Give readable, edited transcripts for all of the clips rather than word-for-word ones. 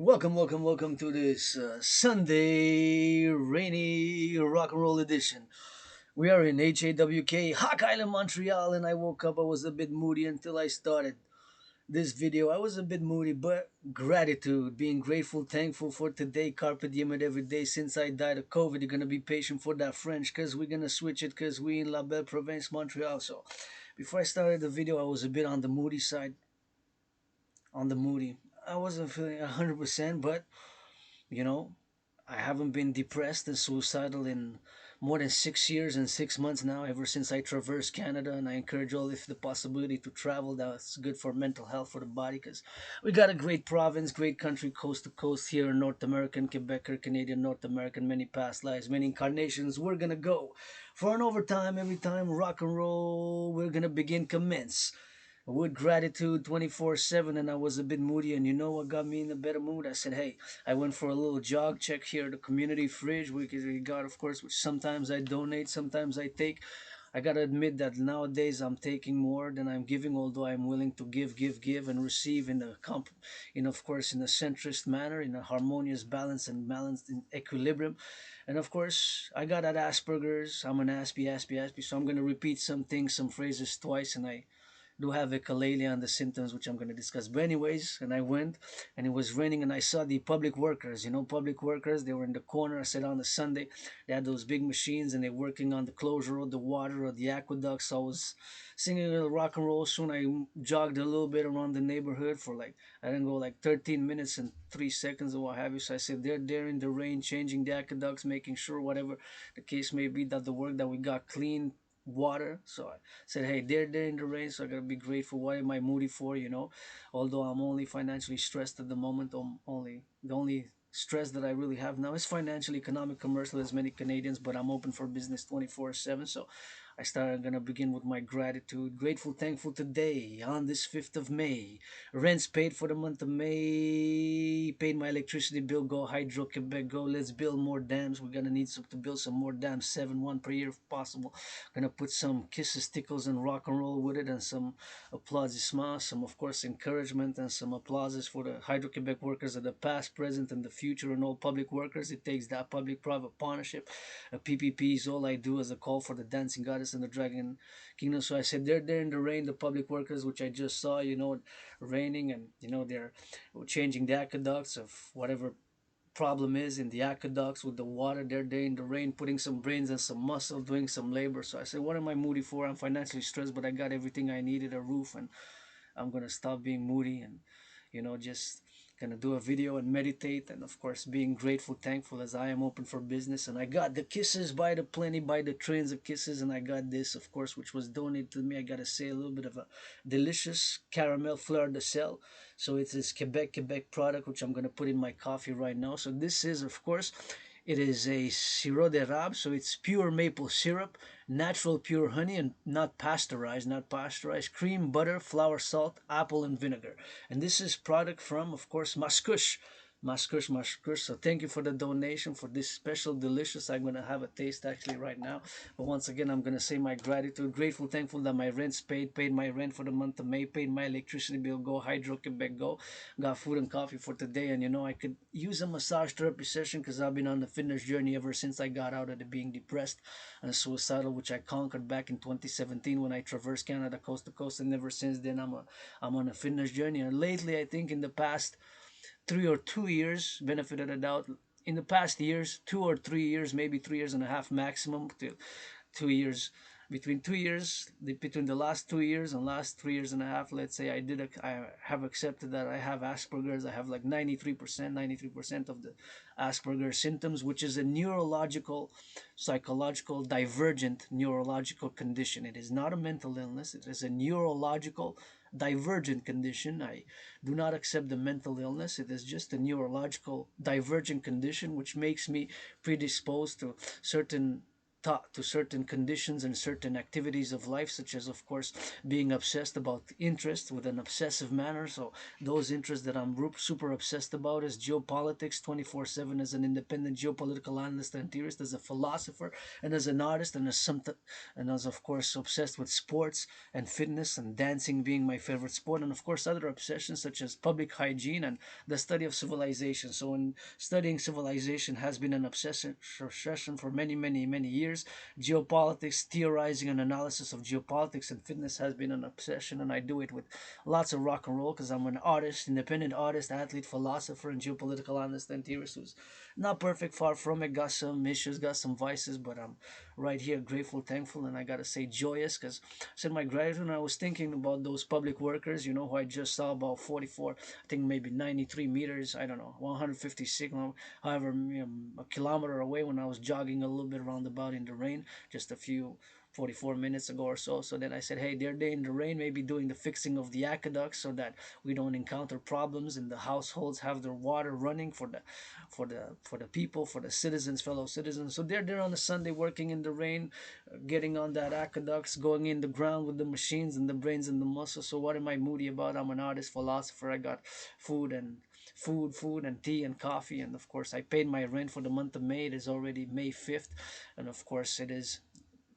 Welcome to this Sunday rainy rock and roll edition. We are in HAWK, Hawk Island, Montreal, and I woke up. I was a bit moody until I started this video. I was a bit moody, but gratitude, being grateful, thankful for today, carpe diem, and every day since I died of COVID. You're gonna be patient for that French, cause we're gonna switch it, cause we in La Belle Province, Montreal. So, before I started the video, I was a bit on the moody side. On the moody, I wasn't feeling 100%, but you know, I haven't been depressed and suicidal in more than 6 years and 6 months now, ever since I traversed Canada. And I encourage all, if the possibility to travel, that's good for mental health, for the body, because we got a great province, great country, coast to coast here in North American, Quebecer, Canadian, North American, many past lives, many incarnations. We're gonna go for an overtime every time rock and roll. We're gonna commence with gratitude 24/7. And I was a bit moody, and you know what got me in a better mood? I said, hey, I went for a little jog check here at the community fridge, which we got, of course, which sometimes I donate, sometimes I take. I gotta admit that nowadays I'm taking more than I'm giving, although I'm willing to give and receive in a of course, in a centrist manner, in a harmonious balance and balanced in equilibrium. And of course, I got that Asperger's. I'm an Aspie, so I'm gonna repeat some things, some phrases twice, and I do have echolalia and the symptoms, which I'm going to discuss. But anyways, and I went, and it was raining, and I saw the public workers. Public workers. They were in the corner. I said on a Sunday, they had those big machines, and they're working on the closure of the water or the aqueducts. So I was singing a little rock and roll. Soon I jogged a little bit around the neighborhood for like, I didn't go like 13 minutes and 3 seconds or what have you. So I said they're there in the rain, changing the aqueducts, making sure whatever the case may be, that the work that we got clean water. So I said, hey, they're in the rain, so I gotta be grateful. What am I moody for? Although I'm only financially stressed at the moment, only the only stress that I really have now is financial, economic, commercial, as many Canadians. But I'm open for business 24/7. So I'm gonna begin with my gratitude. Grateful, thankful today on this 5th of May. Rents paid for the month of May. Paid my electricity bill. Go Hydro Quebec. Go. Let's build more dams. We're gonna need to build some more dams. 1 per year if possible. Gonna put some kisses, tickles, and rock and roll with it, and some applaudissements, some of course encouragement, and some applauses for the Hydro Quebec workers of the past, present, and the future, and all public workers. It takes that public-private partnership. A PPP is all I do as a call for the dancing goddess and the Dragon Kingdom. So I said they're there in the rain, the public workers, which I just saw, raining, and they're changing the aqueducts of whatever problem is in the aqueducts with the water. They're there in the rain, putting some brains and some muscle, doing some labor. So I said, what am I moody for? I'm financially stressed, but I got everything I needed, a roof, and I'm gonna stop being moody, and just gonna do a video and meditate, and of course being grateful, thankful, as I am open for business. And I got the kisses by the plenty, by the trains of kisses, and I got this, of course, which was donated to me. I gotta say, a little bit of a delicious caramel fleur de sel. So it's this Quebec product, which I'm gonna put in my coffee right now. So this is, of course, it is a sirop d'érable, so it's pure maple syrup, natural pure honey, and not pasteurized, cream, butter, flour, salt, apple, and vinegar. And this is product from, of course, Maskush. So thank you for the donation for this special delicious. I'm gonna have a taste actually right now. But once again, I'm gonna say my gratitude, grateful, thankful that my rent's paid my rent for the month of May, paid my electricity bill. Go Hydro Quebec, go. Got food and coffee for today, and I could use a massage therapy session because I've been on the fitness journey ever since I got out of the being depressed and suicidal, which I conquered back in 2017 when I traversed Canada coast to coast. And ever since then, I'm on a fitness journey. And lately, I think in the past 3 or 2 years, benefit of the doubt, in the past years, 2 or 3 years, maybe 3 years and a half maximum, to 2 years, between the last 2 years and last 3 years and a half, let's say, I have accepted that I have Asperger's. I have like 93% of the Asperger's symptoms, which is a neurological, psychological, divergent neurological condition. It is not a mental illness. It is a neurological divergent condition. I do not accept the mental illness. It is just a neurological divergent condition which makes me predisposed to certain taught to certain conditions and certain activities of life, such as, of course, being obsessed about interest with an obsessive manner. So those interests that I'm super obsessed about is geopolitics 24/7 as an independent geopolitical analyst and theorist, as a philosopher, and as an artist, and as something, and as, of course, obsessed with sports and fitness and dancing being my favorite sport, and of course other obsessions such as public hygiene and the study of civilization. So in studying civilization has been an obsession for many years. Geopolitics, theorizing and analysis of geopolitics and fitness has been an obsession, and I do it with lots of rock and roll because I'm an artist, independent artist, athlete, philosopher, and geopolitical analyst and theorist who's not perfect, far from it, got some issues, got some vices, but I'm right here grateful, thankful, and I gotta say joyous because I said my gratitude, and I was thinking about those public workers, who I just saw about 44, I think maybe 93 meters, I don't know, 156, however, a kilometer away when I was jogging a little bit roundabout in the rain, just a few 44 minutes ago or so. So then I said, hey, they're there in the rain, maybe doing the fixing of the aqueducts so that we don't encounter problems and the households have their water running for the people, for the citizens, fellow citizens. So they're there on a Sunday working in the rain, getting on that aqueducts, going in the ground with the machines and the brains and the muscles. So what am I moody about? I'm an artist, philosopher. I got food and tea and coffee, and of course I paid my rent for the month of May. It is already May 5th, and of course it is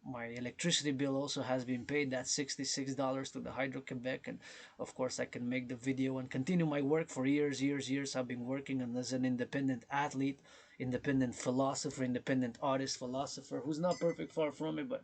my electricity bill also has been paid. That's $66 to the Hydro Quebec, and of course I can make the video and continue my work for years. I've been working and as an independent athlete, independent philosopher, independent artist, philosopher who's not perfect, far from it, but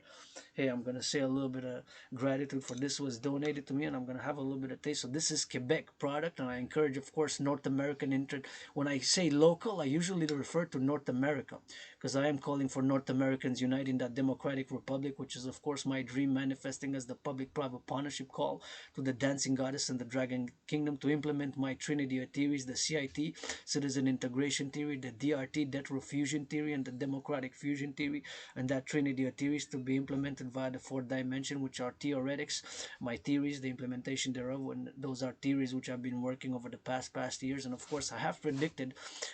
hey, I'm gonna say a little bit of gratitude for this was donated to me, and I'm gonna have a little bit of taste. So this is Quebec product, and I encourage, of course, North American interest. When I say local, I usually refer to North America because I am calling for North Americans unite in that democratic republic, which is, of course, my dream manifesting as the public-private partnership call to the dancing goddess and the Dragan kingdom to implement my Trinity of theories, the CIT, citizen integration theory, the DRT, debt fusion theory, and the democratic fusion theory, and that Trinity of theories to be implemented via the fourth dimension, which are theoretics, my theories, the implementation thereof, and those are theories which I've been working over the past years. And of course, I have predicted,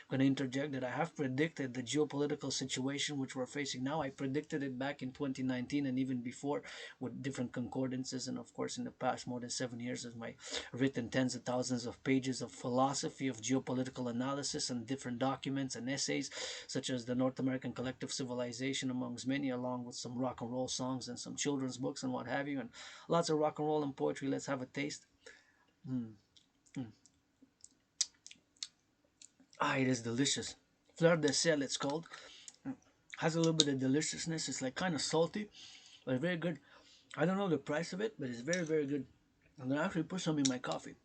I'm going to interject that I have predicted the geopolitical situation which we're facing now. I predicted it back in 2019 and even before with different concordances, and of course in the past more than 7 years as my written tens of thousands of pages of philosophy of geopolitical analysis and different documents and essays such as the North American Collective Civilization amongst many, along with some rock and roll songs and some children's books and what have you, and lots of rock and roll and poetry. Let's have a taste. mm. Mm. It is delicious. Fleur de sel it's called. Has a little bit of deliciousness. It's like kind of salty, but very good. I don't know the price of it, but it's very good. I'm gonna actually put some in my coffee.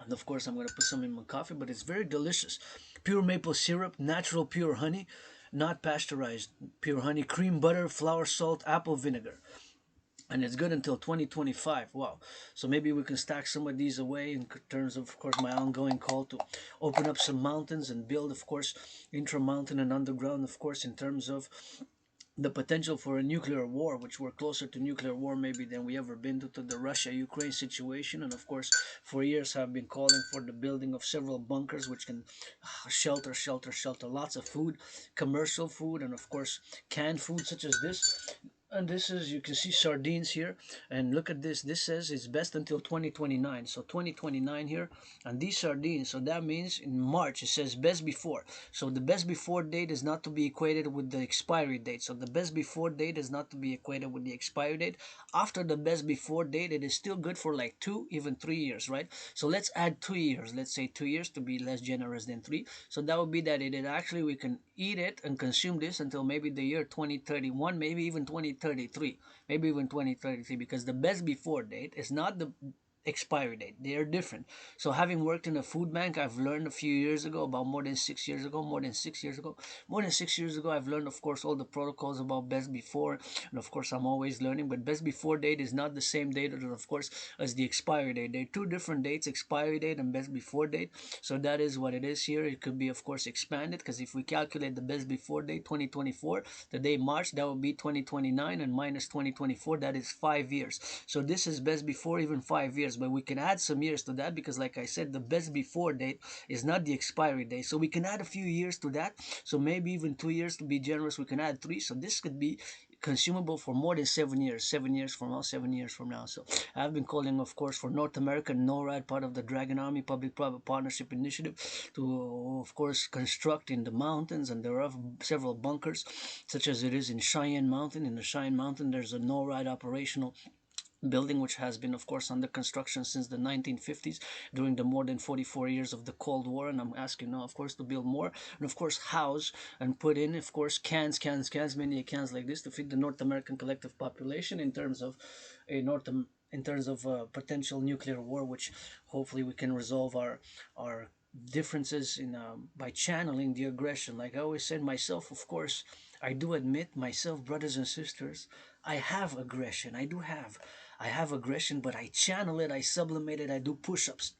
And of course I'm gonna put some in my coffee, but it's very delicious. Pure maple syrup, natural pure honey, not pasteurized. Pure honey, cream butter, flour, salt, apple vinegar. And it's good until 2025. Wow. So maybe we can stack some of these away in terms of course, my ongoing call to open up some mountains and build, of course, intra-mountain and underground, of course, in terms of the potential for a nuclear war, which we're closer to nuclear war maybe than we ever been to the Russia-Ukraine situation. And of course, for years I've been calling for the building of several bunkers which can shelter lots of food, commercial food, and of course canned food such as this. And this is, you can see sardines here, and look at this. This says it's best until 2029. So 2029 here, and these sardines. So that means in March it says best before. So the best before date is not to be equated with the expiry date. So the best before date is not to be equated with the expiry date. After the best before date, it is still good for like 2, even 3 years, right? So let's add 2 years. Let's say 2 years to be less generous than 3. So that would be that it actually we can eat it and consume this until maybe the year 2031, maybe even 2033, maybe even 2033, because the best before date is not the expiry date. They are different. So having worked in a food bank, I've learned a few years ago, about more than 6 years ago, I've learned, of course, all the protocols about best before, and of course I'm always learning. But best before date is not the same date, of course, as the expiry date. They're two different dates, expiry date and best before date. So that is what it is here. It could be, of course, expanded, because if we calculate the best before date 2024, the day March, that would be 2029, and minus 2024, that is 5 years. So this is best before even 5 years. years, but we can add some years to that because, like I said, the best before date is not the expiry date. So we can add a few years to that. So maybe even 2 years to be generous. We can add three. So this could be consumable for more than 7 years. 7 years from now, 7 years from now. So I've been calling, of course, for North America, NORAD, part of the Dragan Army Public-Private Partnership Initiative, to, of course, construct in the mountains, and there are several bunkers, such as it is in Cheyenne Mountain. In the Cheyenne Mountain, there's a NORAD operational building which has been, of course, under construction since the 1950s during the more than 44 years of the Cold War, and I'm asking now, of course, to build more, and of course house and put in, of course, cans, many cans like this to feed the North American collective population in terms of a potential nuclear war, which hopefully we can resolve our differences in by channeling the aggression. Like I always said myself, of course, I do admit myself, brothers and sisters, I have aggression. I have aggression, but I channel it, I sublimate it, I do push-ups.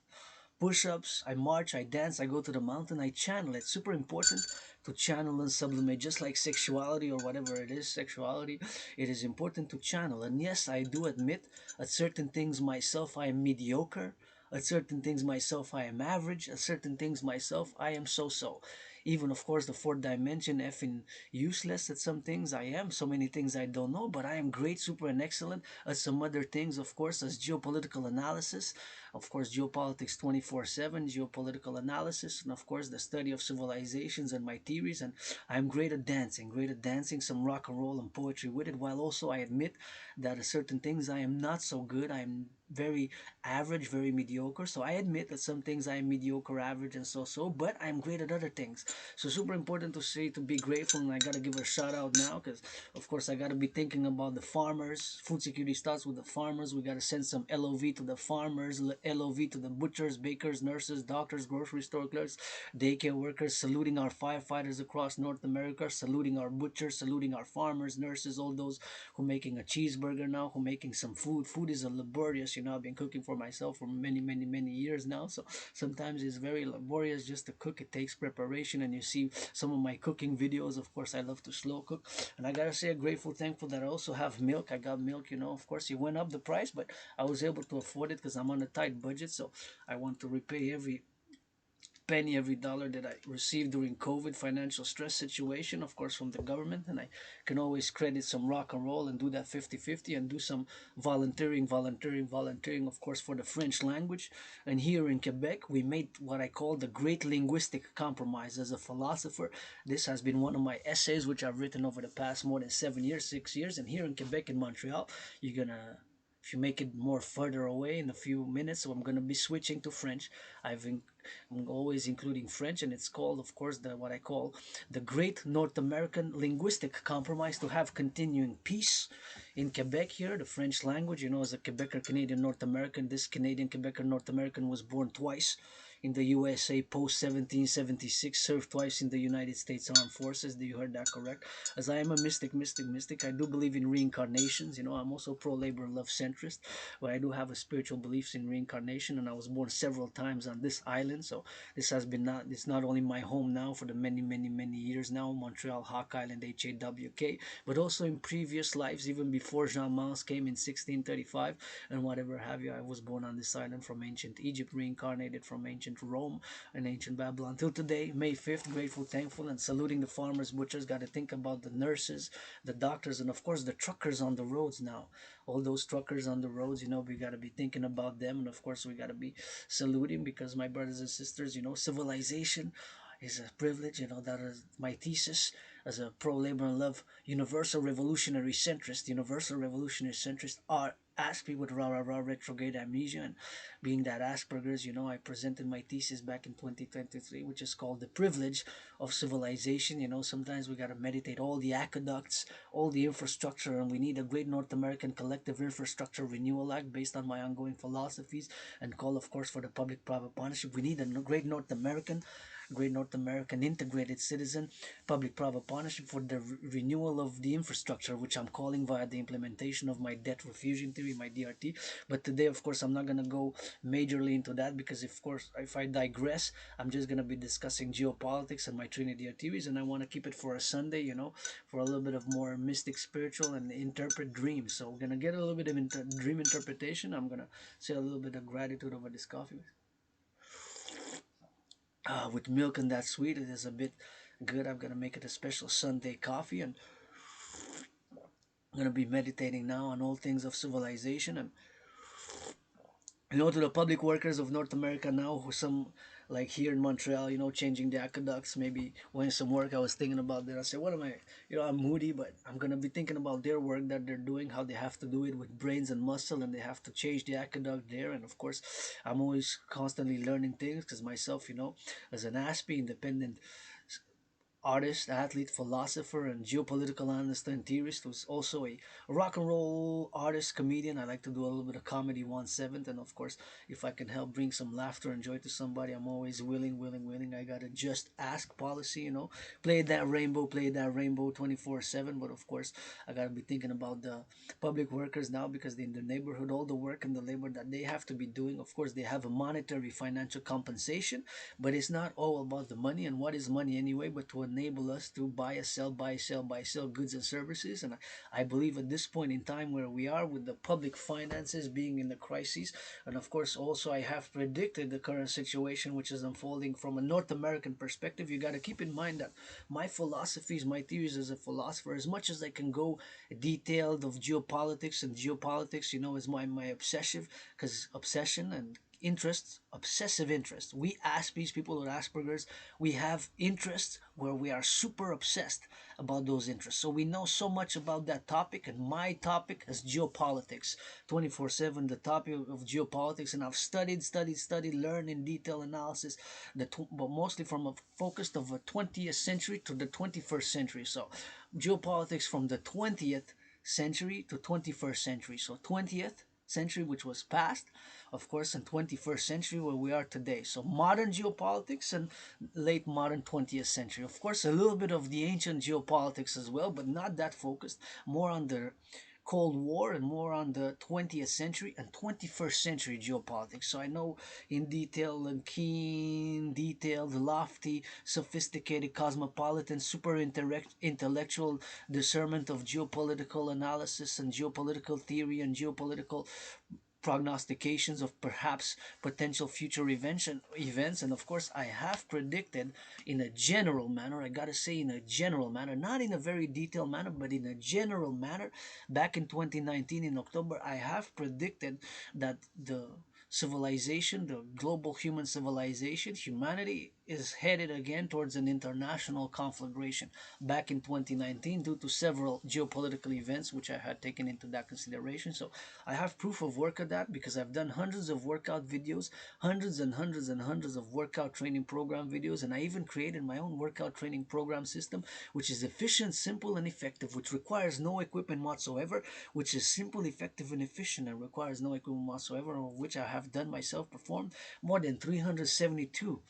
Push-ups, I march, I dance, I go to the mountain, I channel it. Super important to channel and sublimate, just like sexuality or whatever it is, sexuality, it is important to channel. And yes, I do admit at certain things myself I am mediocre, at certain things myself I am average, at certain things myself I am so-so. Even, of course, the fourth dimension, effing useless at some things I am, so many things I don't know, but I am great, super, and excellent at some other things, of course, as geopolitical analysis, of course, geopolitics 24/7, geopolitical analysis, and of course, the study of civilizations and my theories. And I'm great at dancing, some rock and roll and poetry with it, while also I admit that at certain things I am not so good. I am very average, very mediocre. So I admit that some things I am mediocre, average, and so, but I'm great at other things. So super important to say, to be grateful, and I gotta give a shout out now because, of course, I gotta be thinking about the farmers. Food security starts with the farmers. We gotta send some LOV to the farmers, LOV to the butchers, bakers, nurses, doctors, grocery store clerks, daycare workers, saluting our firefighters across North America, saluting our butchers, saluting our farmers, nurses, all those who making a cheeseburger now, who making some food. Food is a laborious, I've been cooking for myself for many years now, so sometimes it's very laborious just to cook. It takes preparation, and you see some of my cooking videos. Of course, I love to slow cook, and I gotta say, grateful, thankful that I also have milk. I got milk, of course, it went up the price, but I was able to afford it because I'm on a tight budget. So I want to repay every penny, every dollar that I received during COVID financial stress situation, of course, from the government. And I can always credit some rock and roll and do that 50-50, and do some volunteering, of course, for the French language. And here in Quebec, we made what I call the great linguistic compromise. As a philosopher, this has been one of my essays, which I've written over the past more than 7 years, 6 years. And here in Quebec, in Montreal, you're gonna, if you make it more further away in a few minutes, so I'm going to be switching to French. I'm always including French, and it's called, of course, the what I call the Great North American Linguistic Compromise to have continuing peace in Quebec. Here, the French language, as a Quebecer, Canadian North American, this Canadian Quebecer North American was born twice in the USA post 1776, served twice in the United States Armed Forces. You heard that correct. As I am a mystic, I do believe in reincarnations. I'm also pro-labor, love centrist, but I do have a spiritual beliefs in reincarnation, and I was born several times on this island. So this has been it's not only my home now for the many years now, Montreal, Hawk Island, HAWK, but also in previous lives, even before Jean Mans came in 1635 and whatever have you. I was born on this island from ancient Egypt, reincarnated from ancient Rome and ancient Babylon. Till today, May 5th, grateful, thankful, and saluting the farmers, butchers. Got to think about the nurses, the doctors, and of course the truckers on the roads now. All those truckers on the roads, we got to be thinking about them, and of course we got to be saluting, because my brothers and sisters, civilization is a privilege. That is my thesis as a pro-labor and love universal revolutionary centrist, are Aspie with rah retrograde amnesia. And being that Asperger's, I presented my thesis back in 2023, which is called The Privilege of Civilization. Sometimes we got to meditate all the aqueducts, all the infrastructure, and we need a great North American collective infrastructure renewal act based on my ongoing philosophies, and call, of course, for the public-private partnership. We need a great North American Great North American Integrated Citizen Public-Private Partnership for the renewal of the infrastructure, which I'm calling via the implementation of my debt refusion theory, my DRT. But today, of course, I'm not going to go majorly into that because, of course, if I digress, I'm just going to be discussing geopolitics and my Trinity theories, and I want to keep it for a Sunday, for a little bit of more mystic, spiritual, and interpret dreams. So we're going to get a little bit of dream interpretation. I'm going to say a little bit of gratitude over this coffee. With milk and that sweet, it is a bit good. I'm going to make it a special Sunday coffee, and I'm going to be meditating now on all things of civilization and to the public workers of North America now, who some like here in Montreal, changing the aqueducts, maybe when some work I was thinking about there. I said, what am I, I'm moody, but I'm gonna be thinking about their work that they're doing, how they have to do it with brains and muscle, and they have to change the aqueduct there. And of course, I'm always constantly learning things because myself, as an Aspie, independent artist, athlete, philosopher, and geopolitical analyst and theorist, who's also a rock and roll artist, comedian. I like to do a little bit of comedy 1/7, and of course, if I can help bring some laughter and joy to somebody, I'm always willing. I got a just ask policy, play that rainbow 24/7. But of course, I gotta be thinking about the public workers now because in the neighborhood, all the work and the labor that they have to be doing, of course, they have a monetary financial compensation, but it's not all about the money. And what is money anyway but to enable us to buy, sell goods and services. And I believe at this point in time where we are with the public finances being in the crisis, and of course also I have predicted the current situation which is unfolding from a North American perspective. You got to keep in mind that my philosophies, my theories as a philosopher, as much as I can go detailed of geopolitics, and geopolitics, is my obsession and interests, obsessive interests. We Aspies, people with Asperger's, we have interests where we are super obsessed about those interests. So we know so much about that topic, and my topic is geopolitics. 24/7, the topic of geopolitics, and I've studied, learned in detail analysis, but mostly from a focus of a 20th century to the 21st century. So geopolitics from the 20th century to 21st century. So 20th century, which was past, of course, in 21st century where we are today. So modern geopolitics and late modern 20th century. Of course, a little bit of the ancient geopolitics as well, but not that focused. More on the Cold War and more on the 20th century and 21st century geopolitics. So I know in detail and keen, detailed, lofty, sophisticated, cosmopolitan, super intellectual discernment of geopolitical analysis and geopolitical theory and geopolitical prognostications of perhaps potential future events. And of course I have predicted in a general manner, I gotta say in a general manner, not in a very detailed manner, but in a general manner, back in 2019 in October, I have predicted that the civilization, the global human civilization, humanity is headed again towards an international conflagration back in 2019 due to several geopolitical events which I had taken into that consideration. So I have proof of work of that because I've done hundreds of workout videos, hundreds of workout training program videos, and I even created my own workout training program system, which is efficient, simple, and effective, which requires no equipment whatsoever, which is simple, effective, and efficient, and requires no equipment whatsoever, of which I have done myself, performed more than 372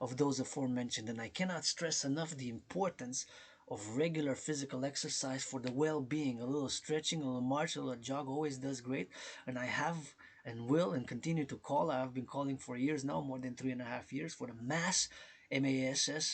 of those aforementioned. And I cannot stress enough the importance of regular physical exercise for the well-being. A little stretching, a little march, a little jog always does great. And I have and will and continue to call. I have been calling for years now, more than 3.5 years, for the mass,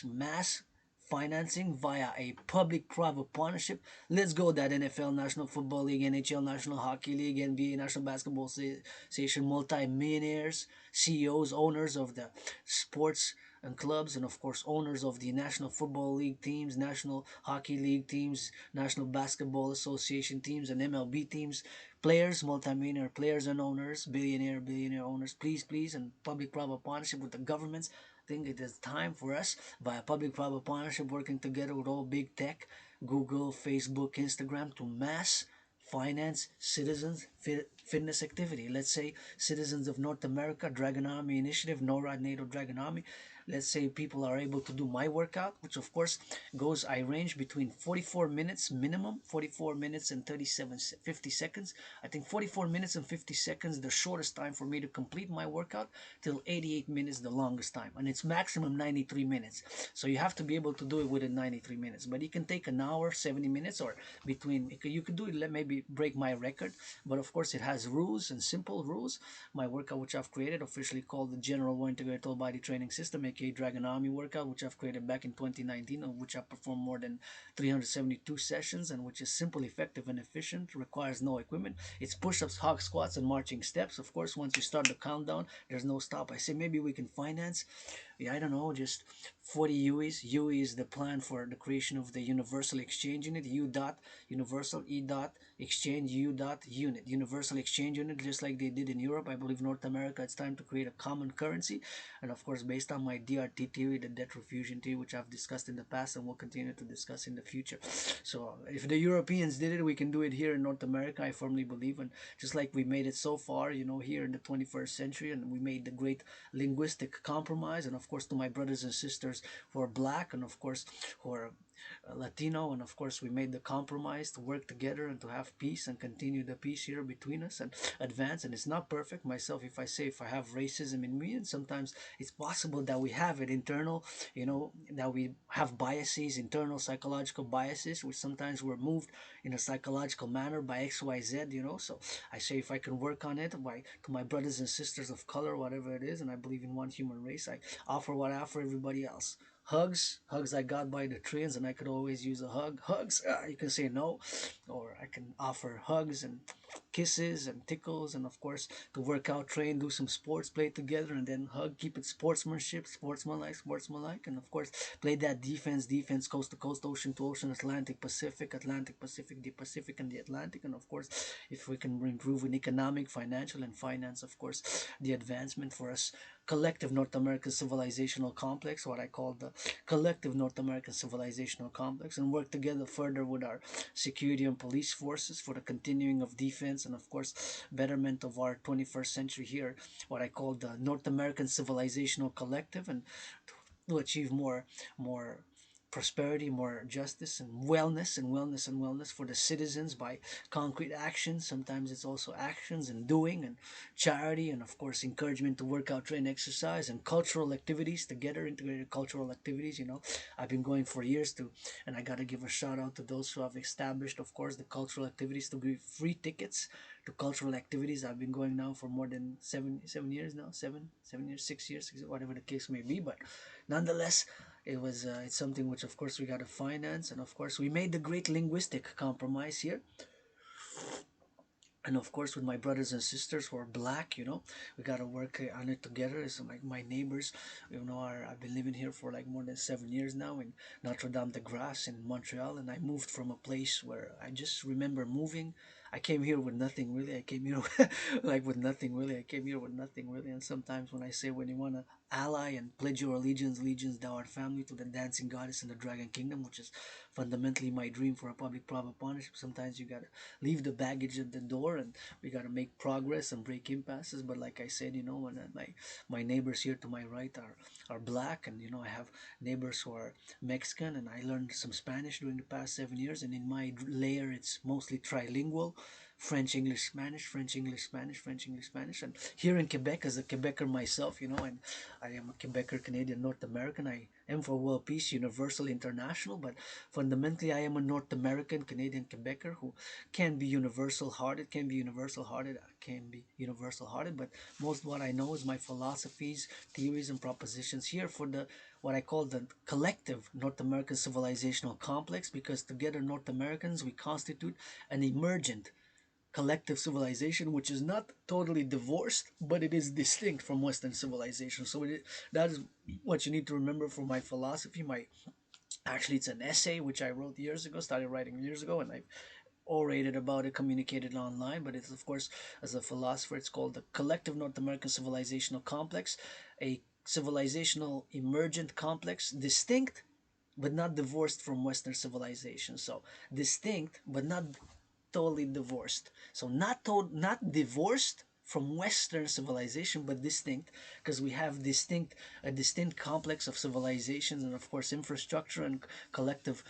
mass financing via a public-private partnership. Let's go that NFL, National Football League, NHL, National Hockey League, NBA, National Basketball Association, multi-millionaires, CEOs, owners of the sports and clubs, and of course owners of the National Football League teams, National Hockey League teams, National Basketball Association teams, and MLB teams, players, multimillionaire players and owners, billionaire owners, please, and public-private partnership with the governments. I think it is time for us, via public-private partnership, working together with all big tech, Google, Facebook, Instagram, to mass finance citizens fitness activity. Let's say citizens of North America, Dragan Army Initiative, NORAD, NATO Dragan Army. Let's say people are able to do my workout, which of course goes, I range between 44 minutes minimum, 44 minutes and 50 seconds. I think 44 minutes and 50 seconds, the shortest time for me to complete my workout, till 88 minutes, the longest time. And it's maximum 93 minutes. So you have to be able to do it within 93 minutes. But you can take an hour, 70 minutes, or between, you could do it, maybe break my record. But of course, it has rules and simple rules. My workout, which I've created, officially called the General War Integrated Total Body Training System, aka Dragon Army workout, which I've created back in 2019, of which I've performed more than 372 sessions, and which is simple, effective, and efficient, requires no equipment. It's push-ups, hog squats, and marching steps. Of course, once you start the countdown, there's no stop. I say maybe we can finance, yeah, I don't know, just 40 UEs. UE is the plan for the creation of the Universal Exchange Unit. U dot Universal, E dot Exchange, U dot Unit. Universal Exchange Unit, just like they did in Europe. I believe North America, it's time to create a common currency. And of course, based on my DRT theory, the debt refusion theory, which I've discussed in the past and will continue to discuss in the future. So if the Europeans did it, we can do it here in North America, I firmly believe. And just like we made it so far, here in the 21st century, and we made the great linguistic compromise. And of course, to my brothers and sisters who are black, and of course who are Latino, and of course we made the compromise to work together and to have peace and continue the peace here between us and advance. And it's not perfect myself, if I have racism in me, and sometimes it's possible that we have it internal, that we have biases, internal psychological biases, which sometimes we're moved in a psychological manner by XYZ, so I say if I can work on it to my brothers and sisters of color, whatever it is, and I believe in one human race, I offer what I offer everybody else. Hugs I got by the trains, and I could always use a hug. Hugs, you can say no, or I can offer hugs and kisses and tickles, and of course to work out, train, do some sports, play together, and then hug, keep it sportsmanship, sportsmanlike, and of course play that defense, coast to coast, ocean to ocean, Atlantic Pacific, the Pacific and the Atlantic, and of course if we can improve in economic, financial, and finance, of course the advancement for us collective North American civilizational complex, what I call the collective North American civilizational complex, and work together further with our security and police forces for the continuing of defense and of course betterment of our 21st century here, what I call the North American civilizational collective, and to achieve more prosperity, more justice, and wellness for the citizens by concrete actions. Sometimes it's also actions and doing and charity, and of course encouragement to work out, train, exercise, and cultural activities together, integrated cultural activities. I've been going for years to, and I gotta give a shout out to those who have established, of course, the cultural activities to give free tickets to cultural activities. I've been going now for more than 7 years now, 7 years, 6 years, whatever the case may be. But nonetheless, it's something which of course we got to finance, and of course we made the great linguistic compromise here, and of course with my brothers and sisters who are black, we got to work on it together. So my neighbors, I've been living here for like more than 7 years now in Notre Dame de Grace in Montreal, and I moved from a place where I just remember moving. I came here with nothing really. I came here like with nothing really. I came here with nothing really. And sometimes when I say, when you want to ally and pledge your allegiance, thou art family, to the dancing goddess in the Dragon Kingdom, which is fundamentally my dream for a public-private partnership. Sometimes you gotta leave the baggage at the door, and we gotta make progress and break impasses. But like I said, when my neighbors here to my right are black, and I have neighbors who are Mexican, and I learned some Spanish during the past 7 years. And in my layer, it's mostly trilingual. French, English, Spanish, French, English, Spanish, French, English, Spanish. And here in Quebec, as a Quebecer myself, and I am a Quebecer, Canadian, North American. I am for world peace, universal, international, but fundamentally I am a North American, Canadian, Quebecer who can be universal-hearted, but most what I know is my philosophies, theories, and propositions here for the what I call the collective North American civilizational complex, because together North Americans, we constitute an emergent collective civilization, which is not totally divorced, but it is distinct from Western civilization. So that is what you need to remember for my philosophy. Actually, it's an essay which I wrote years ago, started writing years ago, and I've orated about it, communicated online. But it's, of course, as a philosopher, it's called the collective North American civilizational complex, a civilizational emergent complex, distinct but not divorced from Western civilization. So distinct but not totally divorced. So not divorced from Western civilization, but distinct, because we have a distinct complex of civilizations and of course infrastructure and collective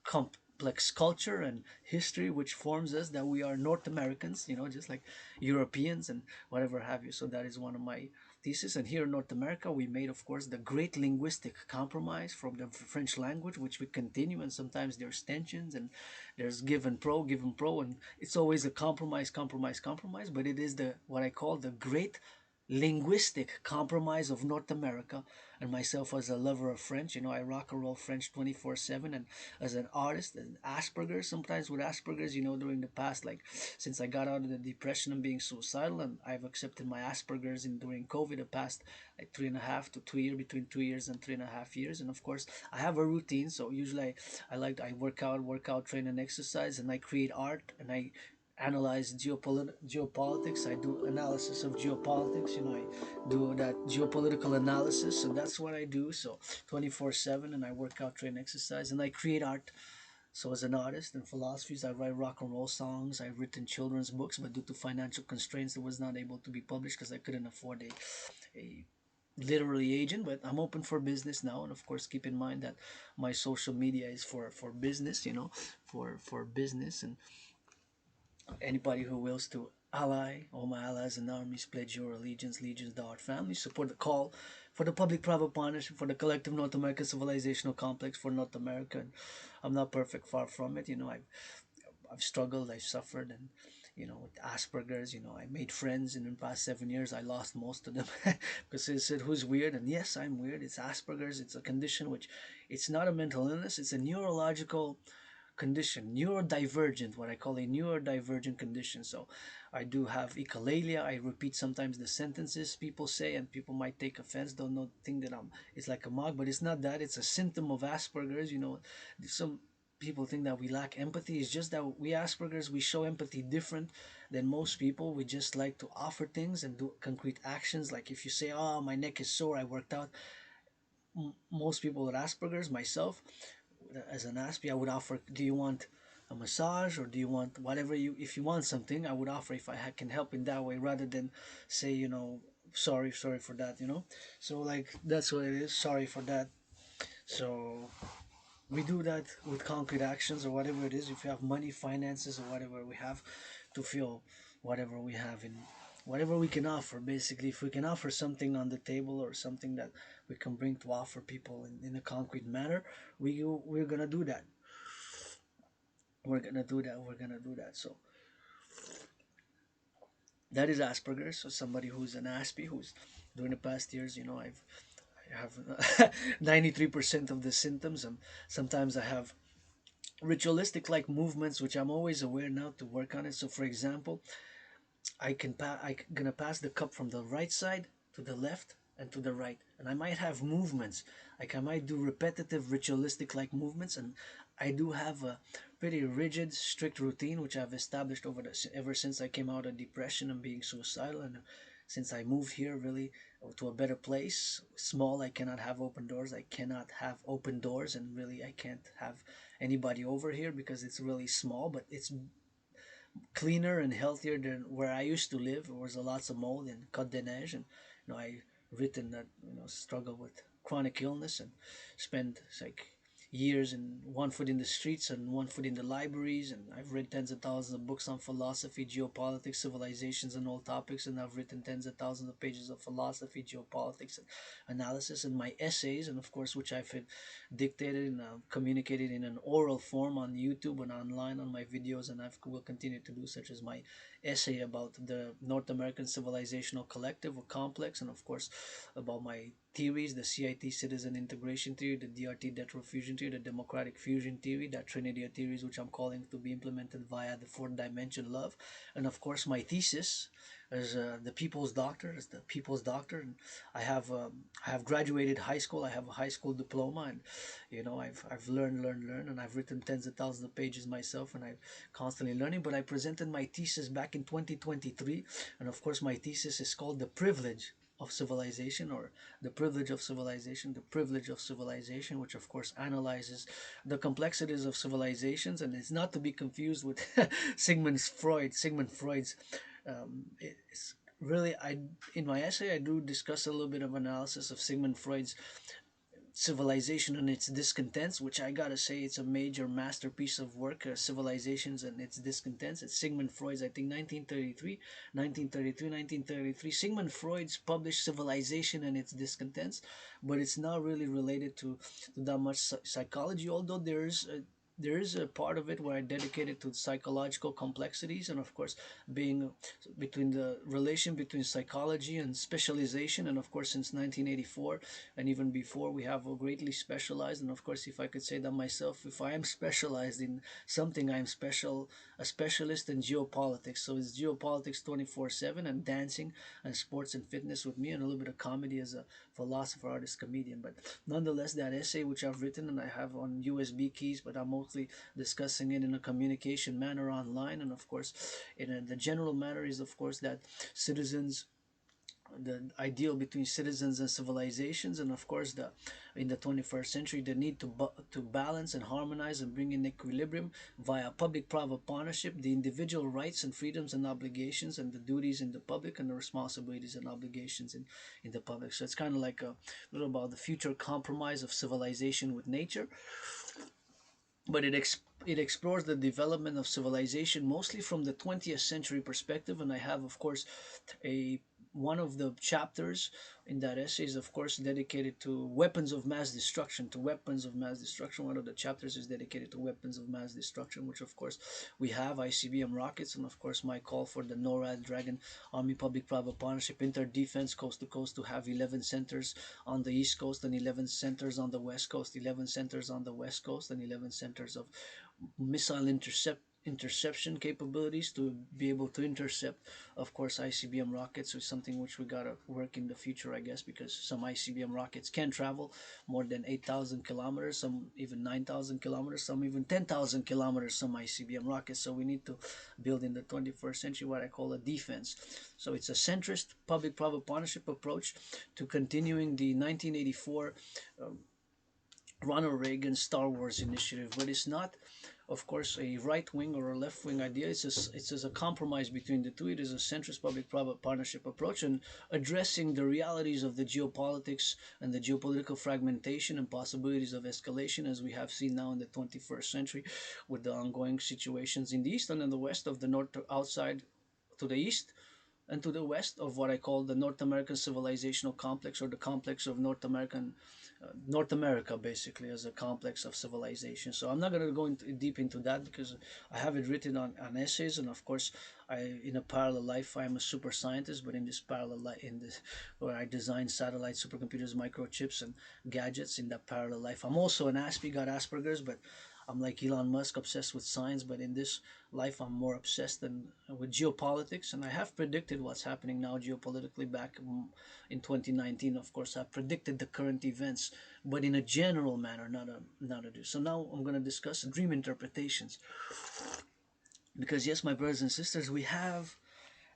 complex culture and history which forms us, that we are North Americans, just like Europeans and whatever have you. So that is one of my thesis. And here in North America, we made, of course, the great linguistic compromise from the French language, which we continue. And sometimes there's tensions and there's give and pro, and it's always a compromise, compromise, compromise. But it is the what I call the great linguistic compromise of North America. And myself, as a lover of French, I rock and roll French 24/7. And as an artist, and Asperger's, sometimes with Asperger's, during the past, like since I got out of the depression and being suicidal, and I've accepted my Asperger's in during COVID, the past like 3.5 to 2 years, between 2 years and 3.5 years. And of course, I have a routine. So usually I work out, train, and exercise, and I create art, and I analyze geopolitics. I do analysis of geopolitics. I do that geopolitical analysis. So that's what I do. So 24/7, and I work out, train, exercise, and I create art. So as an artist and philosophies, I write rock and roll songs. I've written children's books, but due to financial constraints, it was not able to be published because I couldn't afford a literary agent. But I'm open for business now, and of course, keep in mind that my social media is for business. For business, and anybody who wills to ally, all my allies and armies, pledge your allegiance, legions, the art family, support the call for the public-private partnership for the collective North American civilizational complex for North America. And I'm not perfect, far from it. I've struggled, I've suffered, and with Asperger's, I made friends in the past 7 years. I lost most of them because they said, "Who's weird?" And yes, I'm weird. It's Asperger's. It's a condition which, it's not a mental illness. It's a neurological condition, neurodivergent, what I call a neurodivergent condition. So I do have echolalia. I repeat sometimes the sentences people say, and people might take offense, don't know, think that it's like a mug, but it's not that. It's a symptom of Asperger's. Some people think that we lack empathy. It's just that we Asperger's, we show empathy different than most people. We just like to offer things and do concrete actions. Like if you say, "Oh, my neck is sore, I worked out." Most people with Asperger's, myself, as an Aspie, I would offer, "Do you want a massage, or do you want whatever you? If you want something, I would offer if can help in that way, rather than say, sorry, sorry for that, So like that's what it is. Sorry for that. So we do that with concrete actions or whatever it is. If you have money, finances, or whatever we have to feel whatever we have in whatever we can offer. Basically, if we can offer something on the table or something that we can bring to offer people in a concrete manner, we're gonna do that. We're gonna do that. So that is Asperger's. So somebody who's an Aspie, who's during the past years, I have 93% of the symptoms, and sometimes I have ritualistic like movements, which I'm always aware now to work on it. So for example, I'm gonna pass the cup from the right side to the left and to the right, and I might have movements, like I might do repetitive ritualistic like movements. And I do have a pretty rigid, strict routine which I've established ever since I came out of depression and being suicidal, and since I moved here really to a better place. Small, I cannot have open doors. I cannot have open doors, and really I can't have anybody over here because it's really small, but it's cleaner and healthier than where I used to live. There was a lots of mold and Côte de Neige, and I written that struggle with chronic illness and spent like years in one foot in the streets and one foot in the libraries. And I've read tens of thousands of books on philosophy, geopolitics, civilizations, and all topics. And I've written tens of thousands of pages of philosophy, geopolitics, and analysis, and my essays, and of course which I've dictated and communicated in an oral form on YouTube and online on my videos, and I will continue to do, such as my essay about the North American civilizational collective or complex, and of course about my theories, the CIT citizen integration theory, the DRT detrol fusion theory, the democratic fusion theory, that trinity of theories which I'm calling to be implemented via the fourth dimension love, and of course my thesis as the people's doctor, and I have graduated high school. I have a high school diploma, and I've learned, and I've written tens of thousands of pages myself, and I'm constantly learning. But I presented my thesis back in 2023, and of course my thesis is called "The Privilege of civilization, or the privilege of civilization, the privilege of civilization, which of course analyzes the complexities of civilizations, and it's not to be confused with Sigmund Freud's. It's really, I in my essay I do discuss a little bit of analysis of Sigmund Freud's Civilization and Its Discontents, which I gotta say it's a major masterpiece of work, Civilizations and Its Discontents. It's Sigmund Freud's, I think, 1933. Sigmund Freud's published Civilization and Its Discontents, but it's not really related to that much psychology, although there is a part of it where I dedicate it to psychological complexities, and of course, being between the relation between psychology and specialization. And of course, since 1984 and even before, we have greatly specialized. And of course, if I could say that myself, if I am specialized in something, I am a specialist in geopolitics. So it's geopolitics 24/7, and dancing and sports and fitness with me, and a little bit of comedy as a philosopher, artist, comedian. But nonetheless, that essay which I've written and I have on USB keys, but I'm mostly discussing it in a communication manner online. And of course, in the general manner is of course that citizens, the ideal between citizens and civilizations, and of course the in the 21st century, the need to balance and harmonize and bring in equilibrium via public-private partnership, the individual rights and freedoms and obligations, and the duties in the public, and the responsibilities and obligations in the public. So it's kind of like a little about the future compromise of civilization with nature, but it explores the development of civilization mostly from the 20th century perspective. And I have, of course, a one of the chapters in that essay is of course dedicated to weapons of mass destruction. One of the chapters is dedicated to weapons of mass destruction, which of course we have ICBM rockets, and of course my call for the NORAD Dragan Army Public Private Partnership Inter Defense Coast to Coast to have 11 centers on the East Coast and 11 centers on the West Coast, 11 centers on the West Coast, and 11 centers of missile interception capabilities to be able to intercept, of course, ICBM rockets. Is something which we gotta work in the future, I guess, because some ICBM rockets can travel more than 8,000 kilometers, some even 9,000 kilometers, some even 10,000 kilometers, some ICBM rockets. So we need to build in the 21st century what I call a defense. So it's a centrist public-private partnership approach to continuing the 1984 Ronald Reagan Star Wars initiative, but it's not, of course, a right wing or a left wing idea. It's a compromise between the two. It is a centrist public private partnership approach, and addressing the realities of the geopolitics and the geopolitical fragmentation and possibilities of escalation, as we have seen now in the 21st century with the ongoing situations in the east and in the west of the north, outside to the east and to the west of what I call the North American civilizational complex, or the complex of North America, basically, as a complex of civilization. So I'm not going to go deep into that because I have it written on essays, and of course, in a parallel life, I am a super scientist. But in this parallel life, in this where I design satellites, supercomputers, microchips, and gadgets, in that parallel life, I'm also an Aspie, got Asperger's, but I'm like Elon Musk, obsessed with science. But in this life, I'm more obsessed than with geopolitics, and I have predicted what's happening now geopolitically back in 2019. Of course, I predicted the current events, but in a general manner, not a. So now I'm going to discuss dream interpretations, because yes, my brothers and sisters, we have.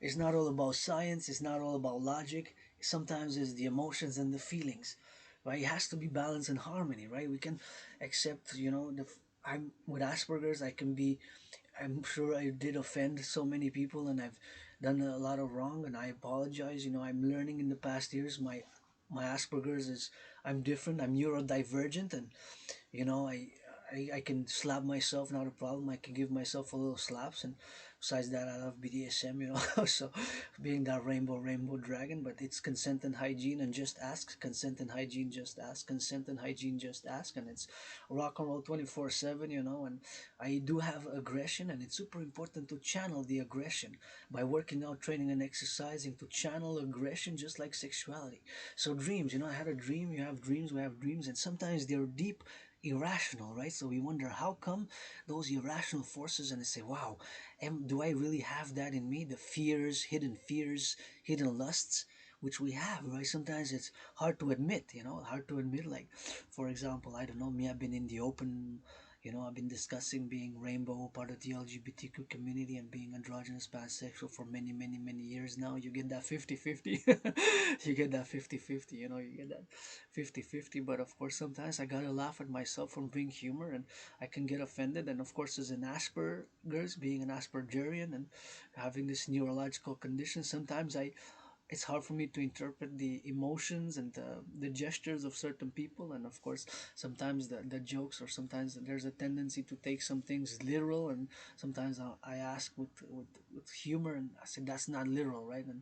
It's not all about science. It's not all about logic. Sometimes it's the emotions and the feelings, right? It has to be balance and harmony, right? We can accept, I'm with Asperger's. I can be. I'm sure I did offend so many people, and I've done a lot of wrong, and I apologize. I'm learning in the past years. My Asperger's is, I'm different. I'm neurodivergent, and you know, I, I can slap myself, not a problem. I can give myself a little slaps, and besides that, I love BDSM, So being that rainbow dragon, but it's consent and hygiene, and just ask. Consent and hygiene, just ask. Consent and hygiene, just ask. And it's rock and roll 24/7, And I do have aggression, and it's super important to channel the aggression by working out, training, and exercising, to channel aggression, just like sexuality. So dreams, I had a dream. You have dreams. We have dreams, and sometimes they're deep, irrational, right? So we wonder how come those irrational forces, and they say, wow, do I really have that in me? The fears, hidden lusts, which we have, right? Sometimes it's hard to admit, hard to admit. Like, for example, I don't know, me, I've been in the open, You know, I've been discussing being rainbow, part of the LGBTQ community, and being androgynous pansexual for many, many, many years now. You get that 50-50. You get that 50-50, you know, you get that 50-50. But of course, sometimes I gotta laugh at myself from being humor, and I can get offended. And of course, as an Asperger's, being an Aspergerian and having this neurological condition, sometimes it's hard for me to interpret the emotions and the gestures of certain people, and of course sometimes the jokes, or sometimes there's a tendency to take some things literal, and sometimes I ask with humor, and I say that's not literal, right? And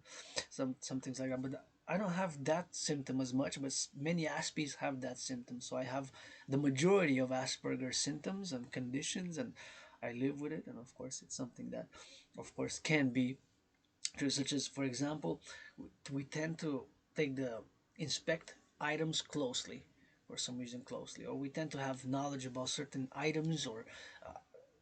some things like that. But I don't have that symptom as much, but many Aspies have that symptom. So I have the majority of Asperger's symptoms and conditions, and I live with it. And of course it's something that of course can be such as, for example, we tend to take the inspect items closely, for some reason closely, or we tend to have knowledge about certain items, or uh,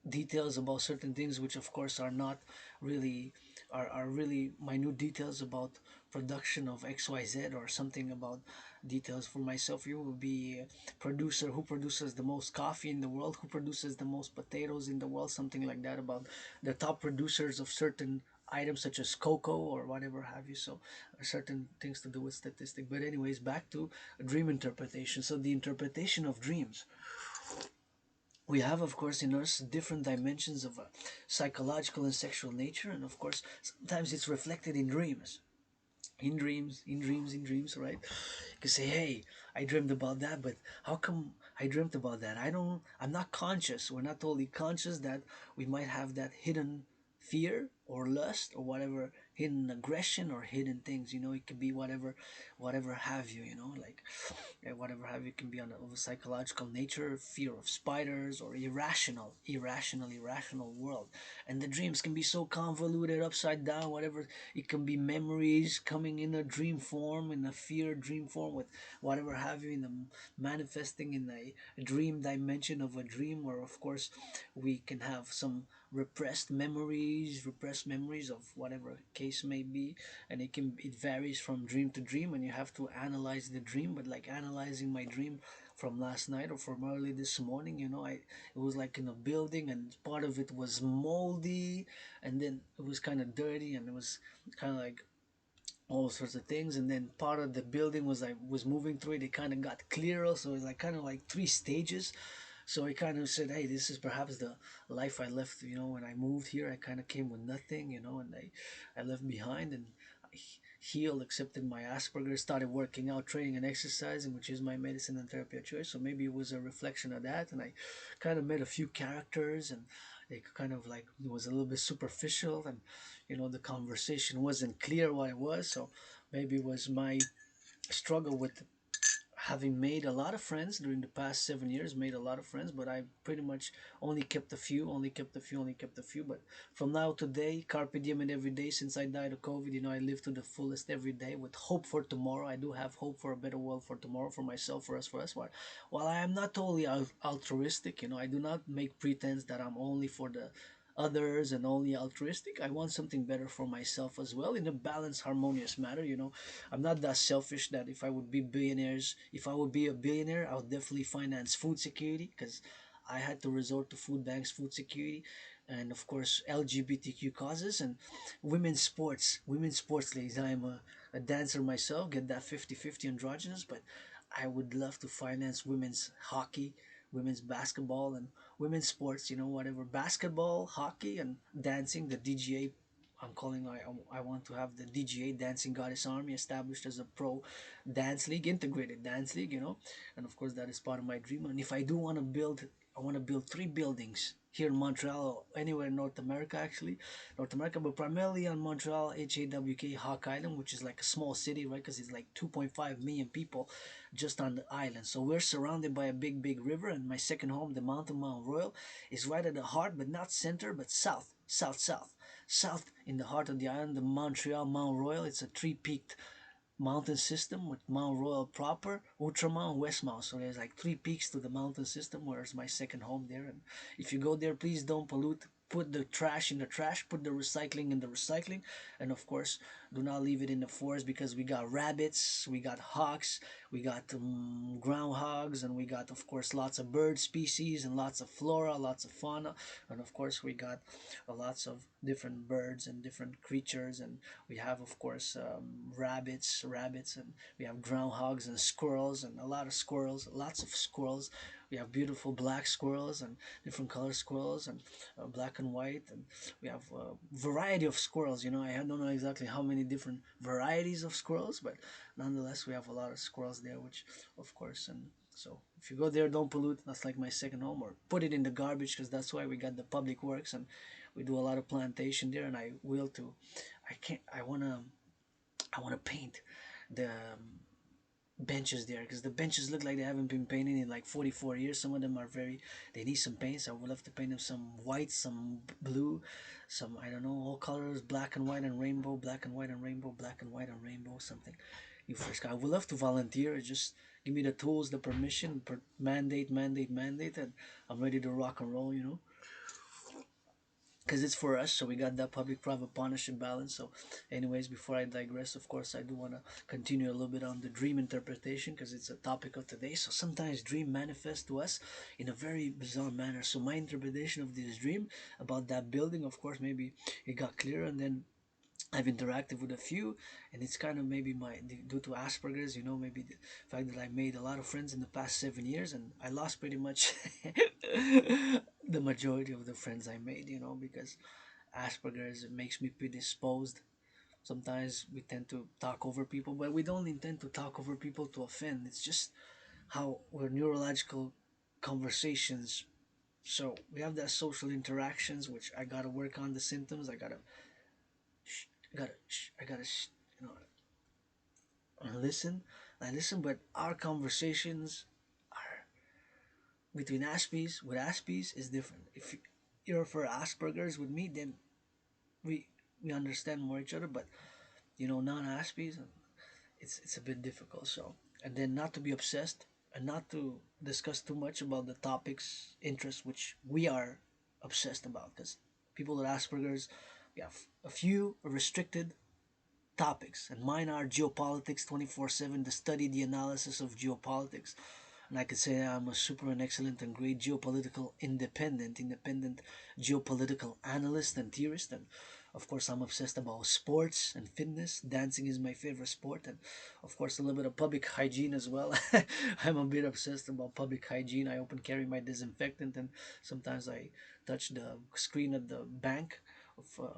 details about certain things, which of course are not really are really minute details about production of XYZ, or something about details. For myself, you will be a producer who produces the most coffee in the world, who produces the most potatoes in the world, something like that, about the top producers of certain items such as cocoa or whatever have you. So certain things to do with statistic. But anyways, back to dream interpretation. So the interpretation of dreams, we have of course in us different dimensions of psychological and sexual nature, and of course sometimes it's reflected in dreams, in dreams, right? You can say, hey, I dreamed about that, but how come I dreamt about that? I'm not conscious, we're not totally conscious that we might have that hidden fear or lust or whatever, hidden aggression or hidden things, you know. It could be whatever have you, you know, like whatever have you, can be on of a psychological nature, fear of spiders, or irrational world. And the dreams can be so convoluted, upside down, whatever. It can be memories coming in a dream form, in a fear dream form, with whatever have you, in the manifesting in a dream dimension of a dream, where of course we can have some repressed memories of whatever case may be. And it varies from dream to dream, and you have to analyze the dream. But like analyzing my dream from last night or from early this morning, you know, it was like in a building, and part of it was moldy, and then it was kind of dirty, and it was kind of like all sorts of things. And then part of the building was, I was moving through it, it kind of got clearer, so it's like kind of like three stages. So I kind of said, hey, this is perhaps the life I left, you know, when I moved here. I kind of came with nothing, you know, and I left behind, and I healed, accepted my Asperger, started working out, training and exercising, which is my medicine and therapy of choice. So maybe it was a reflection of that. And I kind of met a few characters, and it kind of like, it was a little bit superficial, and you know, the conversation wasn't clear what it was. So maybe it was my struggle with having made a lot of friends during the past 7 years, made a lot of friends, but I pretty much only kept a few, only kept a few. But from now to day, carpe diem, and every day since I died of COVID, you know, I live to the fullest every day with hope for tomorrow. I do have hope for a better world for tomorrow, for myself, for us, for us. While I am not totally altruistic, you know, I do not make pretense that I'm only for the others and only altruistic. I want something better for myself as well, in a balanced, harmonious manner. You know, I'm not that selfish that if I would be a billionaire, I would definitely finance food security, because I had to resort to food banks, food security, and of course LGBTQ causes, and women's sports leagues. I'm a dancer myself, get that 50-50 androgynous, but I would love to finance women's hockey, women's basketball, and women's sports, you know, whatever, basketball, hockey, and dancing. The DGA, I'm calling, I want to have the DGA, Dancing Goddess Army, established as a pro dance league, integrated dance league, you know. And of course that is part of my dream. And if I do want to build, I want to build three buildings here in Montreal, or anywhere in North America, actually North America, but primarily on Montreal, HAWK, Hawk Island, which is like a small city, right? Because it's like 2.5 million people just on the island. So we're surrounded by a big river, and my second home, the mountain Mount Royal, is right at the heart, but not center, but south in the heart of the island. The Montreal Mount Royal, it's a three-peaked mountain system with Mount Royal proper, Outramount, Westmount. So there's like three peaks to the mountain system, where's my second home there. And if you go there, please don't pollute put the trash in the trash, put the recycling in the recycling, and of course, do not leave it in the forest because we got rabbits, we got hawks, we got groundhogs, and we got, of course, lots of bird species and lots of flora, lots of fauna, and of course, we got lots of different birds and different creatures, and we have, of course, rabbits, and we have groundhogs and squirrels, and a lot of squirrels, lots of squirrels. We have beautiful black squirrels and different color squirrels, and black and white, and we have a variety of squirrels. I don't know exactly how many different varieties of squirrels, but nonetheless we have a lot of squirrels there, which of course. And so if you go there, don't pollute. That's like my second home. Or put it in the garbage, because that's why we got the public works, and we do a lot of plantation there. And I will too. I want to paint the benches there, because the benches look like they haven't been painted in like 44 years. Some of them are they need some paints. I would love to paint them some white, some blue, some, I don't know, all colors, black and white and rainbow, black and white and rainbow, black and white and rainbow, something. You first, I would love to volunteer. Just give me the tools, the permission, mandate, and I'm ready to rock and roll, because it's for us. So we got that public-private partnership balance. So anyways, before I digress, of course, I do want to continue a little bit on the dream interpretation, because it's a topic of today. So sometimes dream manifest to us in a very bizarre manner. So my interpretation of this dream about that building, of course, maybe it got clearer, and then I've interacted with a few, and it's kind of maybe due to Asperger's, maybe the fact that I made a lot of friends in the past 7 years, and I lost pretty much the majority of the friends I made, because Asperger's makes me predisposed. Sometimes we tend to talk over people, but we don't intend to talk over people to offend. It's just how we're neurological conversations. So we have that social interactions, which I gotta work on the symptoms. Shh, I gotta, you know, and listen. I listen, but our conversations are between Aspies, with Aspies, is different. If you're for Asperger's with me, then we we understand more each other. But non-Aspies, it's a bit difficult. So, and then not to be obsessed, and not to discuss too much about the topics interest which we are obsessed about, because people with Asperger's, we have a few restricted topics, and mine are geopolitics 24/7, the study, the analysis of geopolitics. And I could say I'm a super and excellent and great geopolitical independent geopolitical analyst and theorist. And of course, I'm obsessed about sports and fitness. Dancing is my favorite sport, and of course, a little bit of public hygiene as well. I'm a bit obsessed about public hygiene. I open carry my disinfectant, and sometimes I touch the screen at the bank.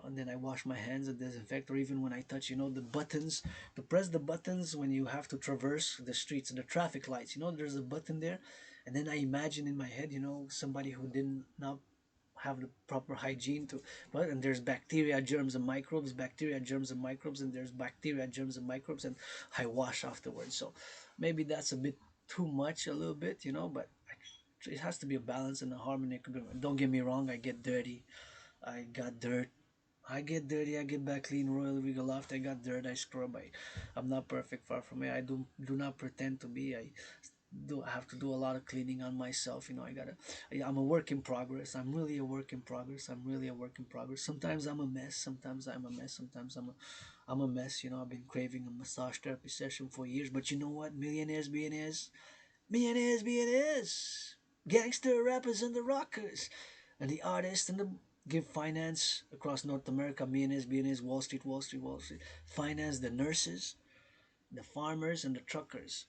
And then I wash my hands and disinfect, or even when I touch, the buttons, to press the buttons when you have to traverse the streets and the traffic lights. There's a button there, and then I imagine in my head, somebody who did not have the proper hygiene to, but and there's bacteria, germs, and microbes, and there's bacteria, germs, and microbes, and I wash afterwards. So maybe that's a bit too much, a little bit, but it has to be a balance and a harmony. Don't get me wrong, I get dirty. I got dirt. I get dirty. I get back clean. Royal Regal Loft. I got dirt. I scrub. I'm not perfect. Far from it. I do not pretend to be. I have to do a lot of cleaning on myself. I'm a work in progress. I'm really a work in progress. I'm really a work in progress. Sometimes I'm a mess. Sometimes I'm a mess. Sometimes I'm a mess. I've been craving a massage therapy session for years. But you know what? Millionaires, gangster rappers and the rockers, and the artists and the give finance across North America. Millionaires, Wall Street, finance the nurses, the farmers, and the truckers,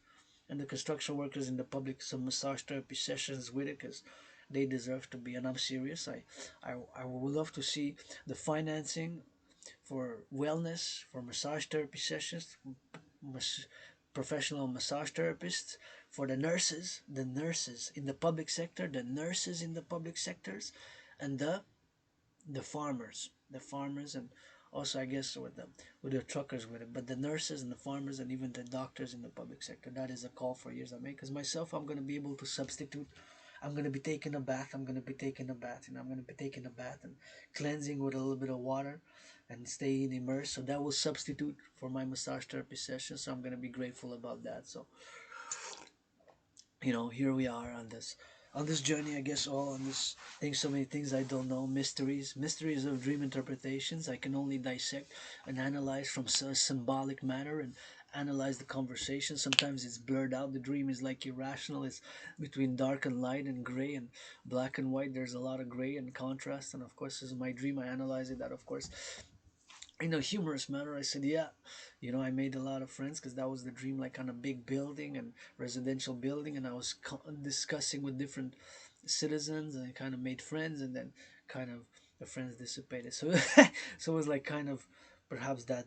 and the construction workers in the public. Some massage therapy sessions with it, because they deserve to be. And I'm serious. I would love to see the financing for wellness, for massage therapy sessions, mas- professional massage therapists, for the nurses in the public sector, the nurses in the public sectors, and the farmers, and also I guess with the truckers with it, but the nurses and the farmers and even the doctors in the public sector. That is a call for years I make, because myself, I'm going to be able to substitute. I'm going to be taking a bath. I'm going to be taking a bath, and I'm going to be taking a bath and cleansing with a little bit of water and staying immersed. So that will substitute for my massage therapy session. So I'm going to be grateful about that. So here we are on this On this journey, I guess, all on this thing, so many things I don't know, mysteries of dream interpretations. I can only dissect and analyze from a symbolic manner and analyze the conversation. Sometimes it's blurred out. The dream is like irrational. It's between dark and light and gray and black and white. There's a lot of gray and contrast. And of course, this is my dream. I analyze it. That, of course, in a humorous manner. I said, yeah, I made a lot of friends because that was the dream, like on a big building and residential building, and I was discussing with different citizens, and I kind of made friends, and then kind of the friends dissipated. So, so it was like kind of perhaps that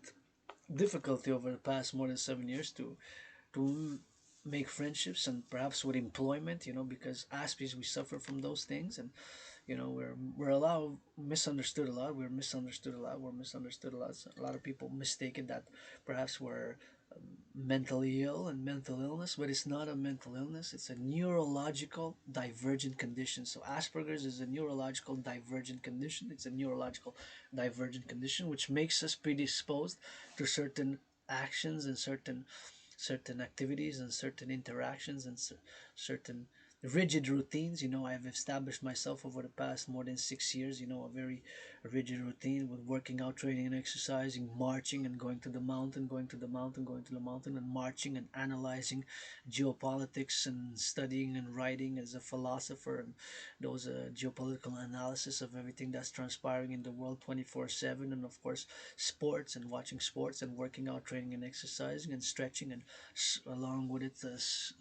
difficulty over the past more than 7 years to make friendships, and perhaps with employment, because Aspies, we suffer from those things, and we're allowed misunderstood a lot. We're misunderstood a lot. We're misunderstood a lot. So a lot of people mistake it that perhaps we're mentally ill and mental illness, but it's not a mental illness. It's a neurological divergent condition. So Asperger's is a neurological divergent condition. It's a neurological divergent condition which makes us predisposed to certain actions and certain activities and certain interactions and certain rigid routines. I've established myself over the past more than 6 years, a very rigid routine with working out, training, and exercising, marching and going to the mountain, going to the mountain, going to the mountain, and marching and analyzing geopolitics and studying and writing as a philosopher, and those geopolitical analysis of everything that's transpiring in the world 24/7, and of course sports and watching sports and working out, training, and exercising and stretching, and along with it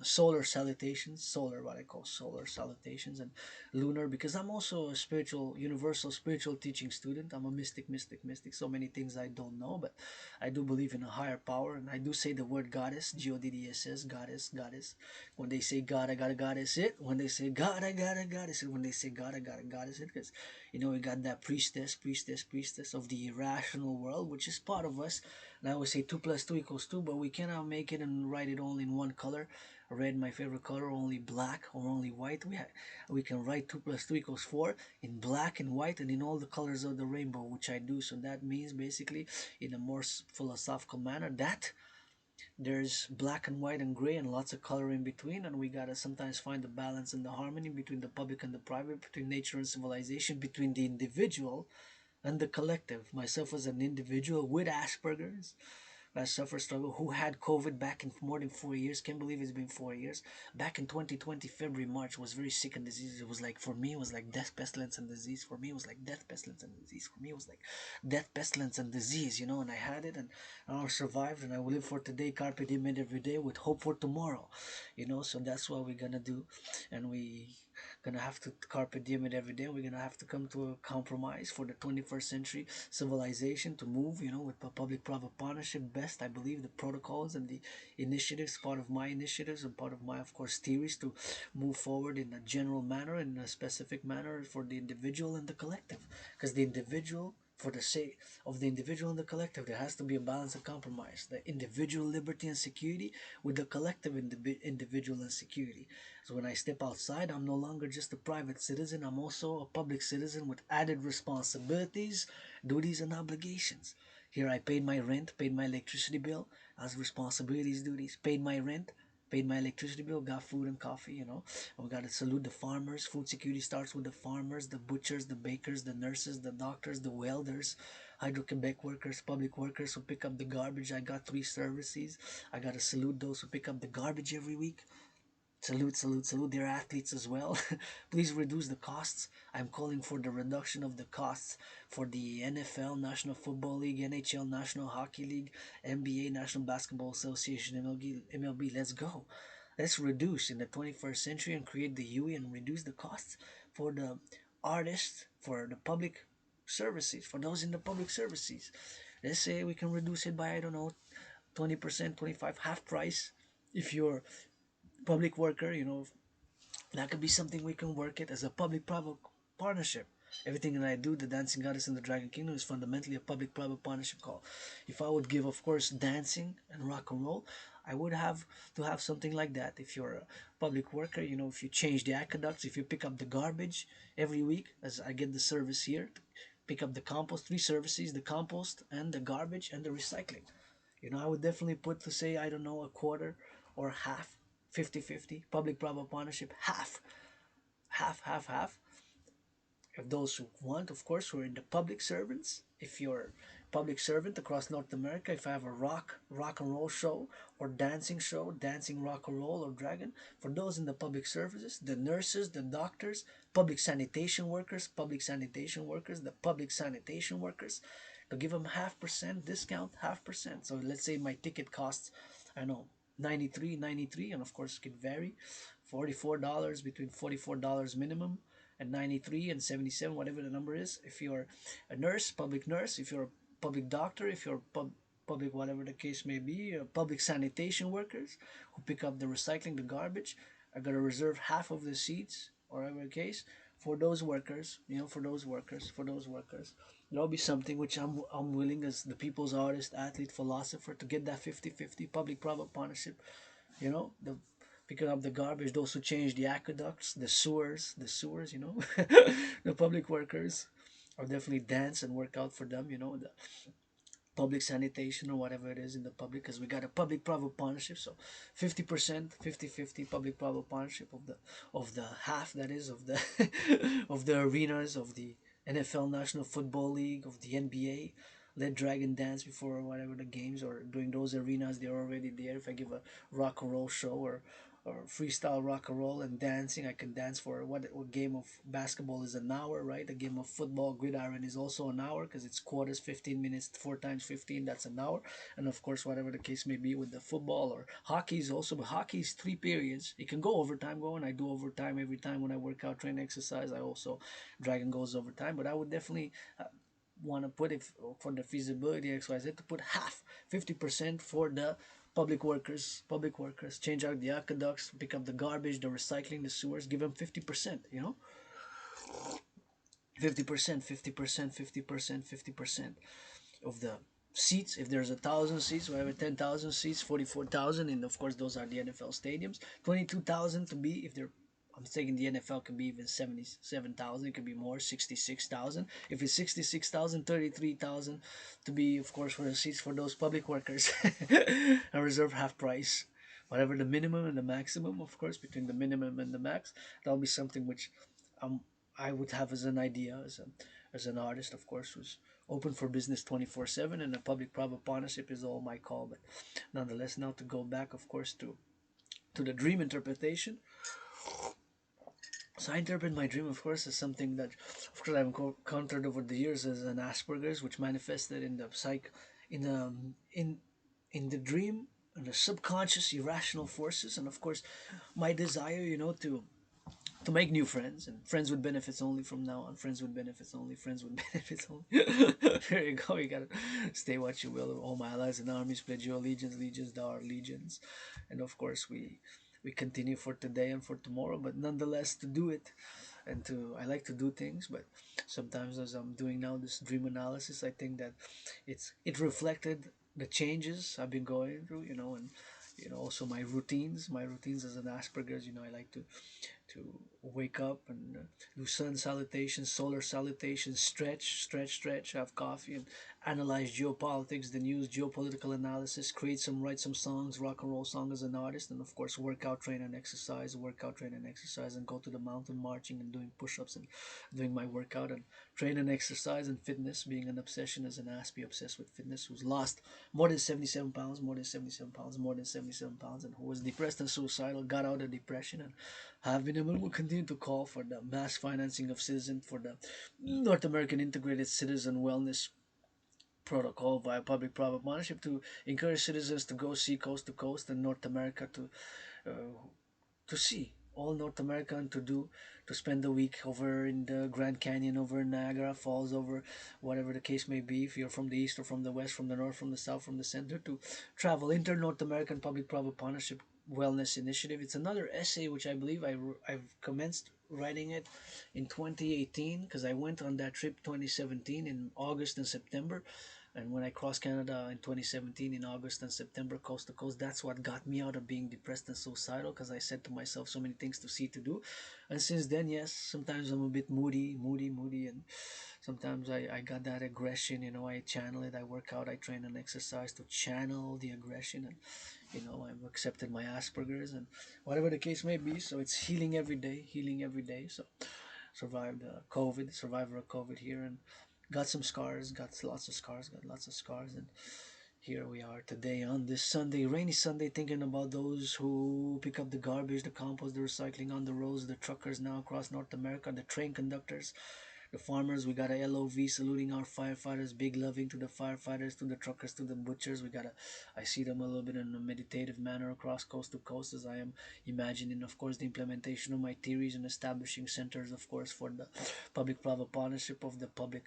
solar salutations, solar, what I call solar salutations, and lunar, because I'm also a spiritual, universal spiritual teaching student. I'm a mystic. So many things I don't know, but I do believe in a higher power, and I do say the word goddess, G-O-D-D-S-S, goddess. When they say God, I got a goddess it. When they say God, I got a goddess it. When they say God, I got a goddess it. Because, we got that priestess of the irrational world, which is part of us. And I always say 2 plus 2 equals 2, but we cannot make it and write it only in one color. Red, my favorite color, only black or only white. We can write 2 plus 2 equals 4 in black and white and in all the colors of the rainbow, which I do. So that means basically, in a more philosophical manner, that there's black and white and gray and lots of color in between, and we gotta sometimes find the balance and the harmony between the public and the private, between nature and civilization, between the individual and the collective. Myself as an individual with Asperger's, that suffer struggle, who had COVID back in more than 4 years. Can't believe it's been 4 years. Back in 2020, February, March, was very sick and disease. It was like, for me, it was like death, pestilence, and disease. For me, it was like death, pestilence, and disease. For me, it was like death, pestilence, and disease, and I had it, and I survived, and I will live for today, carpe diem every day, with hope for tomorrow, so that's what we're gonna do, and we gonna have to carpe diem it every day. We're gonna have to come to a compromise for the 21st century civilization to move, with public-private partnership. Best, I believe, the protocols and the initiatives, part of my initiatives and part of my, of course, theories, to move forward in a general manner, in a specific manner for the individual and the collective. Because the individual, for the sake of the individual and the collective, there has to be a balance and compromise. The individual liberty and security with the collective individual and security. So when I step outside, I'm no longer just a private citizen. I'm also a public citizen with added responsibilities, duties, and obligations. Here I paid my rent, paid my electricity bill, as responsibilities, duties, paid my rent, paid my electricity bill, got food and coffee, And we got to salute the farmers. Food security starts with the farmers, the butchers, the bakers, the nurses, the doctors, the welders, Hydro-Quebec workers, public workers who pick up the garbage. I got 3 services. I got to salute those who pick up the garbage every week. Salute. They're athletes as well. Please reduce the costs. I'm calling for the reduction of the costs for the NFL, National Football League, NHL, National Hockey League, NBA, National Basketball Association, MLB. Let's go. Let's reduce in the 21st century and create the UE and reduce the costs for the artists, for the public services, for those in the public services. Let's say we can reduce it by, I don't know, 20%, 25, half price. If you're public worker, that could be something we can work it as a public-private partnership. Everything that I do, the Dancing Goddess and the Dragon Kingdom, is fundamentally a public-private partnership call. If I would give, of course, dancing and rock and roll, I would have to have something like that. If you're a public worker, if you change the aqueducts, if you pick up the garbage every week, as I get the service here, pick up the compost, 3 services, the compost and the garbage and the recycling. I would definitely put, to say, I don't know, a quarter or half, 50-50, public-private partnership, half half, half, half. If those who want, of course, who are in the public servants, if you're public servant across North America, if I have a rock and roll show or dancing show, dancing rock and roll or dragon, for those in the public services, the nurses, the doctors, public sanitation workers, the public sanitation workers, to give them half percent discount, half percent. So let's say my ticket costs, I don't know, 93, and of course it could vary, $44, between $44 minimum and 93 and 77, whatever the number is. If you're a nurse, public nurse, if you're a public doctor, if you're public, whatever the case may be, public sanitation workers who pick up the recycling, the garbage, are going to reserve half of the seats, or whatever the case, for those workers, for those workers. There'll be something which I'm willing, as the people's artist, athlete, philosopher, to get that 50-50 public-private partnership. The picking up the garbage, those who change the aqueducts, the sewers, the public workers. I'll definitely dance and work out for them, the public sanitation or whatever it is in the public, because we got a public-private partnership. So 50%, 50-50 public-private partnership of the half, that is, of the of the arenas of the NFL, National Football League, of the NBA. Let Dragon dance before whatever the games, or during those arenas they're already there. If I give a rock and roll show, or freestyle rock and roll and dancing, I can dance for what game of basketball is an hour, right? A game of football, gridiron, is also an hour, because it's quarters, 15 minutes, 4 times 15, that's an hour. And of course, whatever the case may be with the football or hockey is also, but hockey is 3 periods. It can go overtime, I do overtime every time when I work out, train, exercise. I also, Dragon goes overtime, but I would definitely want to put it for the feasibility XYZ, to put half, 50% for the public workers, change out the aqueducts, pick up the garbage, the recycling, the sewers, give them 50%, 50%, 50%, 50%, 50% of the seats. If there's 1,000 seats, whatever, 10,000 seats, 44,000, and of course those are the NFL stadiums. 22,000 to be, if they're, I'm thinking the NFL could be even 77,000, it could be more, 66,000. If it's 66,000, 33,000 to be, of course, for the seats for those public workers, and reserve half price. Whatever the minimum and the maximum, of course, between the minimum and the max, that'll be something which um I would have as an idea, as an artist, of course, who's open for business 24/7, and a public-private partnership is all my call. But nonetheless, now to go back, of course, to the dream interpretation. So I interpret my dream, of course, as something that, of course, I've encountered over the years as an Asperger's, which manifested in the in the in the dream, and the subconscious irrational forces, and of course, my desire, to make new friends, and friends with benefits only from now on. Friends with benefits only. Friends with benefits only. There you go. You gotta stay what you will. All my allies and armies pledge your allegiance. Legions, thou art legions, and of course we continue for today and for tomorrow. But nonetheless, to do it, and I like to do things, but sometimes, as I'm doing now this dream analysis, I think that it reflected the changes I've been going through, and also my routines as an Asperger's. I like to wake up and do sun salutations, solar salutations, stretch, have coffee, and analyze geopolitics, the news, geopolitical analysis, write some songs, rock and roll song as an artist, and of course workout, train and exercise, and go to the mountain marching and doing push-ups and doing my workout and train and exercise and fitness, being an obsession as an Aspie, obsessed with fitness, who's lost more than 77 pounds, more than 77 pounds, more than 77 pounds, and who was depressed and suicidal, got out of depression, and have been able to continue to call for the mass financing of citizens, for the North American Integrated Citizen Wellness Protocol via public-private partnership, to encourage citizens to go see coast to coast in North America, uh, to see all North America, and to spend the week over in the Grand Canyon, over in Niagara Falls, over whatever the case may be. If you're from the east or from the west, from the north, from the south, from the center, to travel Inter-North American Public-Private Partnership Wellness Initiative. It's another essay which I believe I've commenced writing it in 2018, because I went on that trip 2017 in August and September. And when I crossed Canada in 2017 in August and September, coast to coast, that's what got me out of being depressed and suicidal, because I said to myself so many things to see, to do. And since then, yes, sometimes I'm a bit moody, and sometimes I got that aggression, I channel it. I work out, I train and exercise to channel the aggression, and I've accepted my Asperger's and whatever the case may be. So it's healing every day. So survived COVID, survivor of COVID here, and got some scars, got lots of scars, and here we are today on this Sunday, rainy Sunday, thinking about those who pick up the garbage, the compost, the recycling on the roads, the truckers now across North America, the train conductors, the farmers. We got a LOV saluting our firefighters, big loving to the firefighters, to the truckers, to the butchers. I see them a little bit in a meditative manner across coast to coast, as I am imagining, of course, the implementation of my theories and establishing centers, of course, for the public-private partnership of the public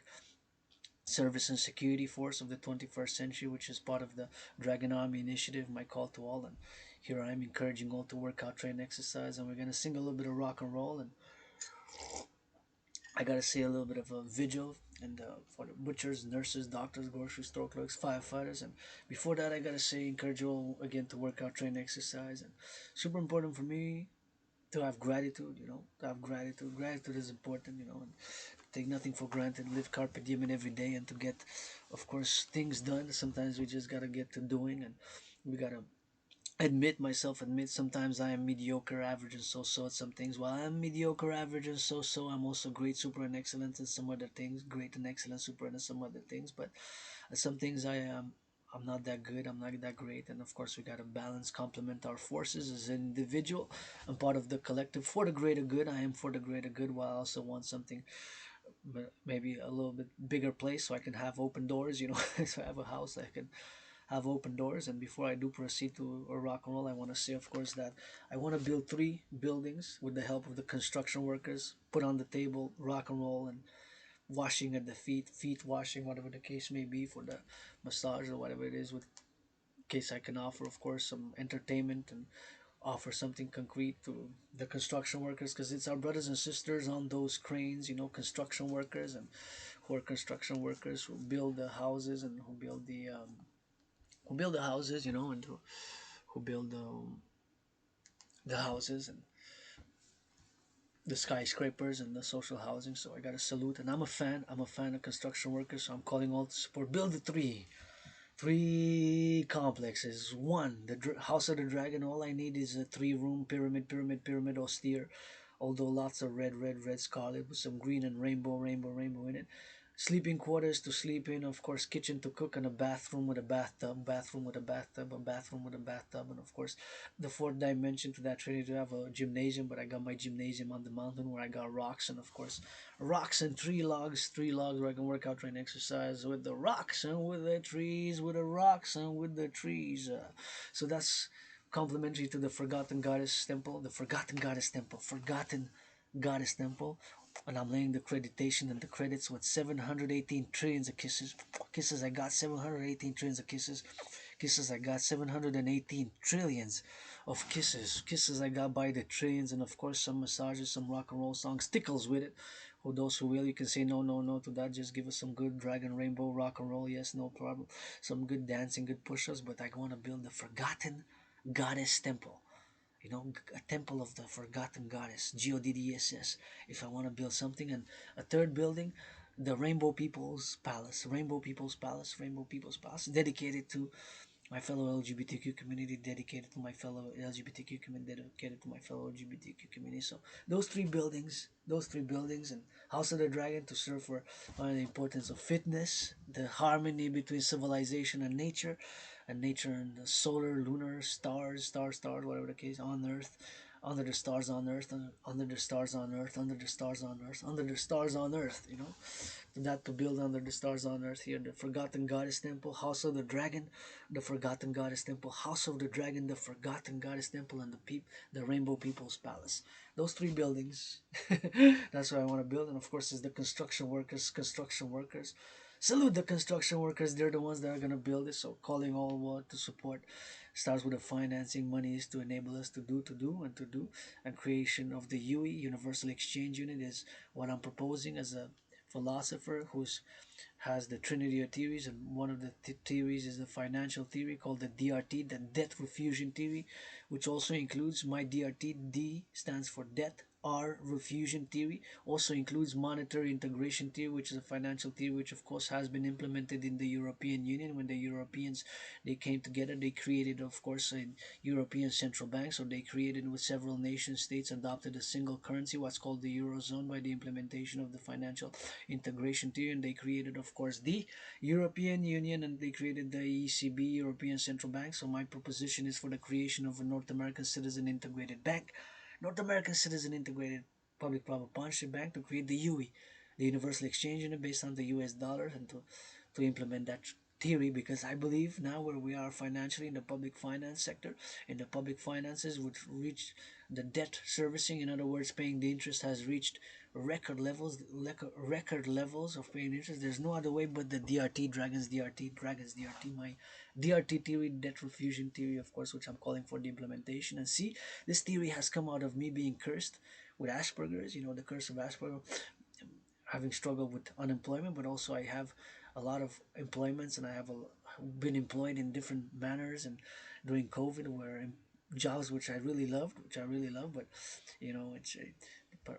service and security force of the 21st century, which is part of the Dragan Army initiative, my call to all. And here I am encouraging all to work out, train, exercise, and we're going to sing a little bit of rock and roll. And I gotta say a little bit of a vigil and for the butchers, nurses, doctors, grocery store clerks, firefighters, and before that, I gotta say encourage you all again to work out, train, exercise, and super important for me to have gratitude. To have gratitude. Gratitude is important. And take nothing for granted. Live carpe diem in every day, and to get, of course, things done. Sometimes we just gotta get to doing, and we gotta admit sometimes I am mediocre, average, and so at some things. While I'm mediocre, average, and so, I'm also great, super, and excellent in some other things. Great and excellent, super, and some other things. But at some things I am. I'm not that good. I'm not that great, and of course we gotta balance, complement our forces as an individual. I'm part of the collective for the greater good. I am for the greater good, while I also want something, maybe a little bit bigger place, so I can have open doors. So I have a house I can have open doors. And before I do proceed to a rock and roll, I want to say, of course, that I want to build 3 buildings with the help of the construction workers. Put on the table rock and roll and washing at the feet washing, whatever the case may be, for the massage or whatever it is. With case I can offer, of course, some entertainment and offer something concrete to the construction workers, because it's our brothers and sisters on those cranes, construction workers, and who are construction workers who build the houses and who build the houses, and who build the houses and the skyscrapers and the social housing. So I got to salute, and I'm a fan. I'm a fan of construction workers. So I'm calling all to support. Build the three complexes. One, the House of the Dragon. All I need is a 3-room pyramid, austere. Although lots of red, scarlet with some green and rainbow in it. Sleeping quarters to sleep in, of course, kitchen to cook, and a bathroom with a bathroom with a bathtub, a bathroom with a bathtub, and of course, the fourth dimension to that trinity to have a gymnasium. But I got my gymnasium on the mountain where I got rocks, and of course, rocks and 3 logs where I can work out, train, exercise with the rocks and with the trees, with the rocks and with the trees. So that's complementary to the Forgotten Goddess Temple, Forgotten Goddess Temple. And I'm laying the creditation and the credits with 718 trillions of kisses. Kisses, I got 718 trillions of kisses. Kisses, I got 718 trillions of kisses. Kisses, I got by the trillions, and of course, some massages, some rock and roll songs, tickles with it. For those who will, you can say no, no, no to that. Just give us some good Dragon Rainbow rock and roll. Yes, no problem. Some good dancing, good push-ups. But I want to build the Forgotten Goddess Temple. A temple of the Forgotten Goddess, Goddess. If I want to build something, and a third building, the Rainbow People's Palace, dedicated to my fellow LGBTQ community, dedicated to my fellow LGBTQ community, dedicated to my fellow LGBTQ community. So those three buildings, and House of the Dragon to serve for the importance of fitness, the harmony between civilization and nature and the solar, lunar, stars, whatever the case, on Earth, under the stars on Earth, under the stars on Earth, under the stars on Earth, under the stars on Earth. That to build under the stars on Earth here, the Forgotten Goddess Temple, House of the Dragon, the Forgotten Goddess Temple, House of the Dragon, the Forgotten Goddess Temple, and the Rainbow People's Palace. Those 3 buildings. That's what I want to build, and of course, is the construction workers. Salute the construction workers. They're the ones that are gonna build it. So calling all to support. Starts with the financing monies to enable us to do. And creation of the UE Universal Exchange Unit is what I'm proposing as a philosopher who's has the trinity of theories, and one of the theories is the financial theory called the DRT, the debt refusion theory, which also includes my DRT. D stands for debt. R, refusion theory, also includes monetary integration theory, which is a financial theory which of course has been implemented in the European Union. When the Europeans, they came together, they created of course a European Central Bank. So they created, with several nation states, adopted a single currency, what's called the Eurozone, by the implementation of the financial integration theory. And they created of course the European Union, and they created the ECB, European Central Bank. So my proposition is for the creation of a North American Citizen Integrated Bank, North American Citizen Integrated Public-Private Partnership Bank, to create the UE, the Universal Exchange Unit, based on the US dollar, and to implement that theory. Because I believe now, where we are financially in the public finance sector, in the public finances, which reached the debt servicing, in other words, paying the interest, has reached record levels of paying interest. There's no other way but the DRT, Dragon's DRT, my DRT theory, debt refusion theory, of course, which I'm calling for the implementation. And see, this theory has come out of me being cursed with Asperger's, the curse of Asperger, having struggled with unemployment, but also I have a lot of employments, and I have been employed in different manners, and during COVID, where jobs which I really love, but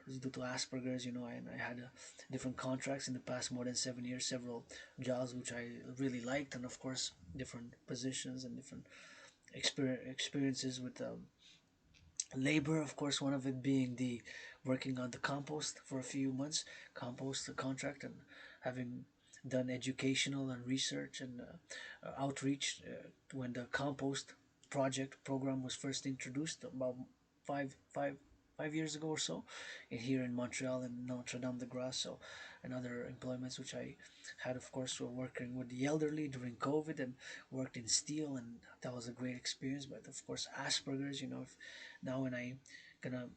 it's due to Asperger's, and I had different contracts in the past more than 7 years, several jobs which I really liked, and of course different positions and different experiences with labor, of course, one of it being the working on the compost for a few months, compost contract, and having done educational and research and outreach when the compost project program was first introduced about five five 5 years ago or so, here in Montreal and Notre Dame de Grace. So, and other employments which I had, of course, were working with the elderly during COVID, and worked in steel, and that was a great experience. But of course, Asperger's, if now when I gonna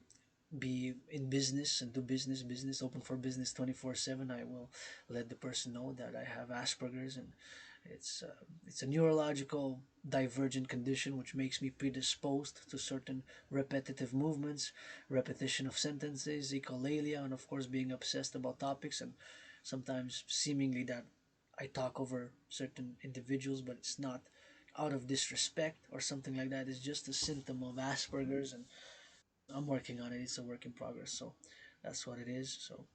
be in business and do business open for business 24/7, I will let the person know that I have Asperger's, and it's a neurological divergent condition which makes me predisposed to certain repetitive movements, repetition of sentences, echolalia, and of course being obsessed about topics, and sometimes seemingly that I talk over certain individuals, but it's not out of disrespect or something like that. It's just a symptom of Asperger's, and I'm working on it. It's a work in progress. So that's what it is. So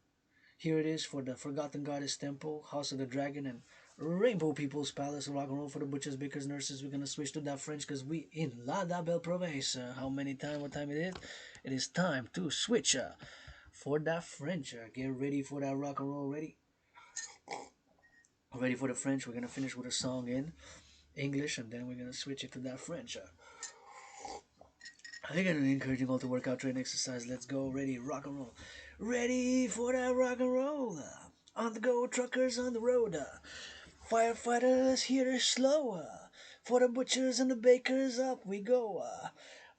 here it is for the Forgotten Goddess Temple, House of the Dragon, and Rainbow People's Palace, Rock and Roll for the butchers, bakers, nurses. We're gonna switch to that French because we in La Da Belle Province. What time it is? It is time to switch for that French. Get ready for that rock and roll. Ready for the French. We're gonna finish with a song in English, and then we're gonna switch it to that French. Again, encouraging all to work out, train, exercise. Let's go. Ready, rock and roll. Ready for that rock and roll. On the go, truckers on the road. Firefighters here slower. For the butchers and the bakers, up we go.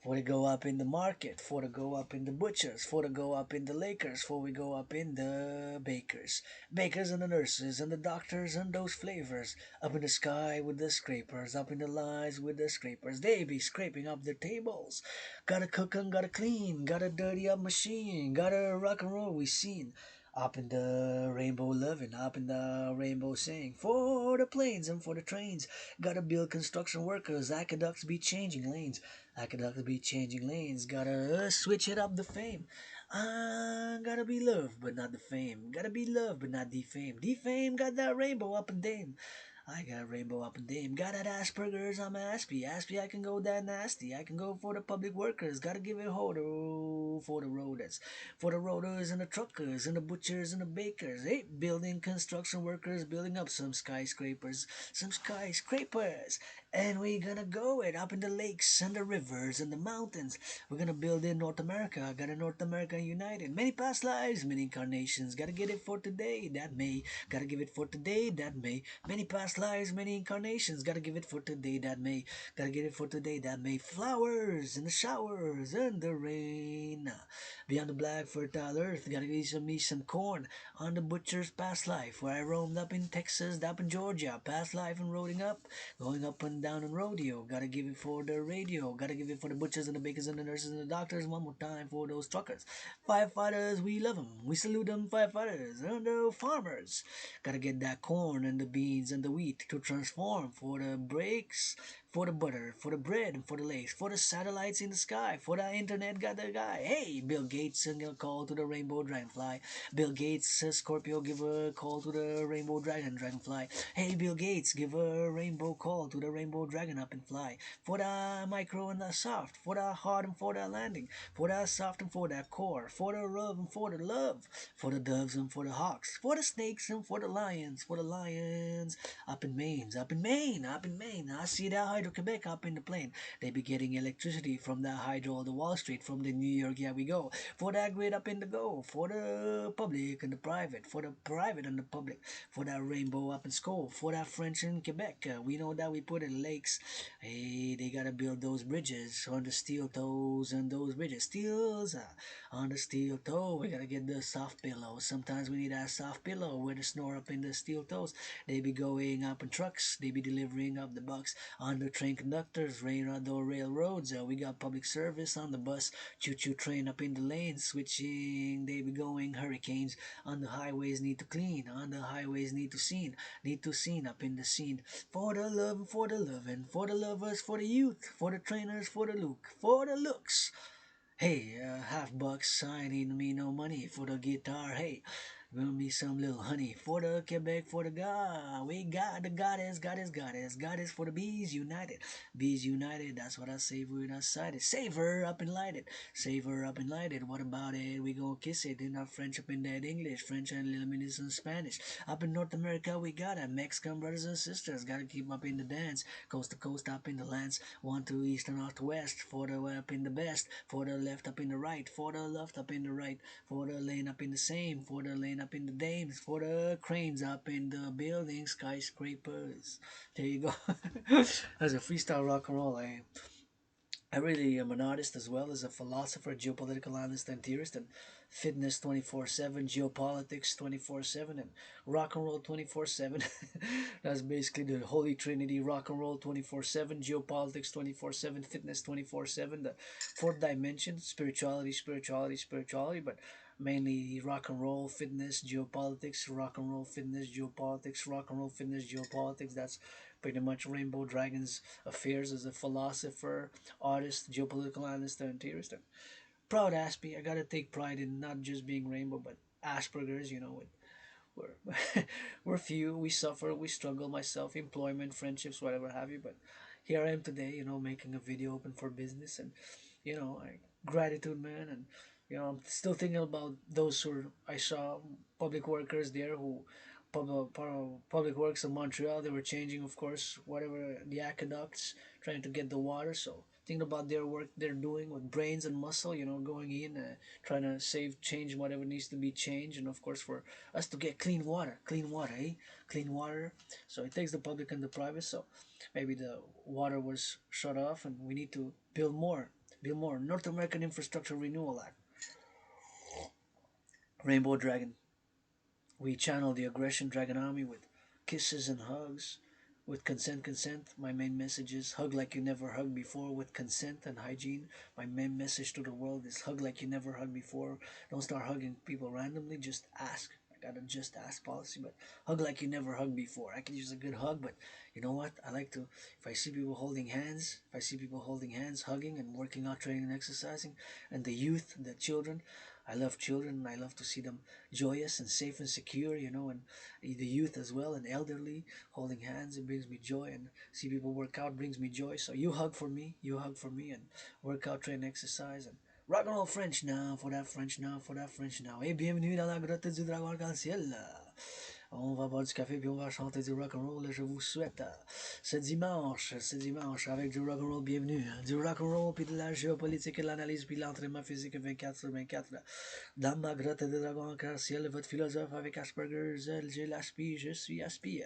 For to go up in the market, for to go up in the butchers, for to go up in the Lakers, for we go up in the bakers. Bakers and the nurses and the doctors and those flavors. Up in the sky with the scrapers, up in the lines with the scrapers. They be scraping up their tables. Gotta cook and gotta clean, gotta dirty up machine, gotta rock and roll we seen. Up in the rainbow loving, up in the rainbow sing. For the planes and for the trains, gotta build construction workers, aqueducts be changing lanes. Aqueducts be changing lanes, gotta switch it up the fame. Gotta be loved, but not the fame. Gotta be loved, but not defame. Defame got that rainbow up and dame. I got rainbow up and dame. Got that Asperger's, I'm Aspie. Aspie, I can go that nasty. I can go for the public workers. Gotta give it hold for the roaders. For the roaders and the truckers and the butchers and the bakers. Hey, building construction workers building up some skyscrapers. Some skyscrapers. And we're gonna go it up in the lakes and the rivers and the mountains. We're gonna build in North America. Got a North America united. Many past lives, many incarnations. Gotta get it for today, that may. Gotta give it for today, that may. Many past lives, many incarnations. Gotta give it for today, that may. Gotta get it for today, that may. Flowers in the showers and the rain. Beyond the black fertile earth, gotta give me some corn. On the butcher's past life, where I roamed up in Texas, up in Georgia. Past life and rolling up, going up and went down on rodeo. Gotta give it for the radio. Gotta give it for the butchers and the bakers and the nurses and the doctors. One more time for those truckers. Firefighters, we love them. We salute them, firefighters and the farmers. Gotta get that corn and the beans and the wheat to transform for the breaks, for the butter, for the bread, and for the lace, for the satellites in the sky, for the internet got the guy. Hey, Bill Gates sing a call to the rainbow dragonfly. Bill Gates says Scorpio give a call to the rainbow dragonfly. Hey, Bill Gates give a rainbow call to the rainbow dragon up and fly. For the micro and the soft, for the hard and for the landing, for the soft and for the core, for the rough and for the love, for the doves and for the hawks, for the snakes and for the lions. Up in Maine, up in Maine, up in Maine. I see the Hydro Quebec up in the plane. They be getting electricity from the hydro, the Wall Street, from the New York, yeah we go. For that grid up in the go, for the public and the private, for the private and the public, for that rainbow up in Skull, for that French in Quebec. We know that we put in lakes. Hey, they gotta build those bridges on the steel toes and those bridges. Steels on the steel toe. We gotta get the soft pillow. Sometimes we need a soft pillow with the snore up in the steel toes. They be going up in trucks. They be delivering up the bucks on the train conductors, rain on the railroads. We got public service on the bus, choo-choo train up in the lanes, switching. They be going hurricanes on the highways. Need to clean on the highways. Need to scene up in the scene. For the love, for the loving, for the lovers, for the youth, for the trainers, for the look, for the looks. Hey, half bucks, I need me no money for the guitar. Hey, give me some little honey for the Quebec, for the God. We got the goddess for the bees united. Bees united, that's what I say when I sight it. Save her up and light it. Save her up and light it. What about it? We gonna kiss it in our French up in that English, French and little minutes in Spanish. Up in North America, we got a Mexican brothers and sisters. Gotta keep up in the dance, coast to coast up in the lands. One to east and north to west. For the up in the best, for the left up in the right, for the left up in the right, for the lane up in the same, for the lane up in the dames, for the cranes up in the building, skyscrapers. There you go. As a freestyle rock and roll, I really am an artist as well as a philosopher, geopolitical analyst and theorist, and fitness 24/7, geopolitics 24/7, and rock and roll 24/7. That's basically the holy trinity: rock and roll 24/7, geopolitics 24/7, fitness 24/7. The fourth dimension: spirituality, spirituality, spirituality, but mainly rock and roll, fitness, geopolitics, rock and roll, fitness, geopolitics, rock and roll, fitness, geopolitics. That's pretty much Rainbow Dragon's affairs as a philosopher, artist, geopolitical analyst, and theorist. And proud Aspie. I gotta take pride in not just being rainbow, but Asperger's. You know, we're we're few. We suffer. We struggle. Myself, employment, friendships, whatever have you. But here I am today. You know, making a video open for business, and gratitude, man. And I'm still thinking about those who I saw public workers there who public works in Montreal. They were changing, of course, whatever the aqueducts, trying to get the water. So thinking about their work they're doing with brains and muscle, going in, trying to save, change whatever needs to be changed, and of course for us to get clean water, eh? Clean water. So it takes the public and the private. So maybe the water was shut off, and we need to build more. North American Infrastructure Renewal Act. Rainbow Dragon. We channel the aggression Dragon Army with kisses and hugs, with consent. My main message is hug like you never hugged before with consent and hygiene. My main message to the world is hug like you never hugged before. Don't start hugging people randomly, just ask. I got a just ask policy, but hug like you never hugged before. I can use a good hug, but you know what? I like to, if I see people holding hands, hugging and working out, training and exercising, and the youth, the children, I love children and I love to see them joyous and safe and secure, and the youth as well and elderly holding hands. It brings me joy, and see people work out brings me joy. So you hug for me, and work out, train, exercise, and rock and roll French now, for that French now, for that French now. Et bienvenue dans la grotte du dragon arc-en-ciel. On va boire du café puis on va chanter du rock and roll. Je vous souhaite ce dimanche avec du rock and roll, bienvenue. Du rock and roll puis de la géopolitique et de l'analyse puis de l'entraînement physique 24/24. Dans ma grotte de dragon arc-en-ciel, votre philosophe avec Asperger's, j'ai l'Aspie, je suis Aspie.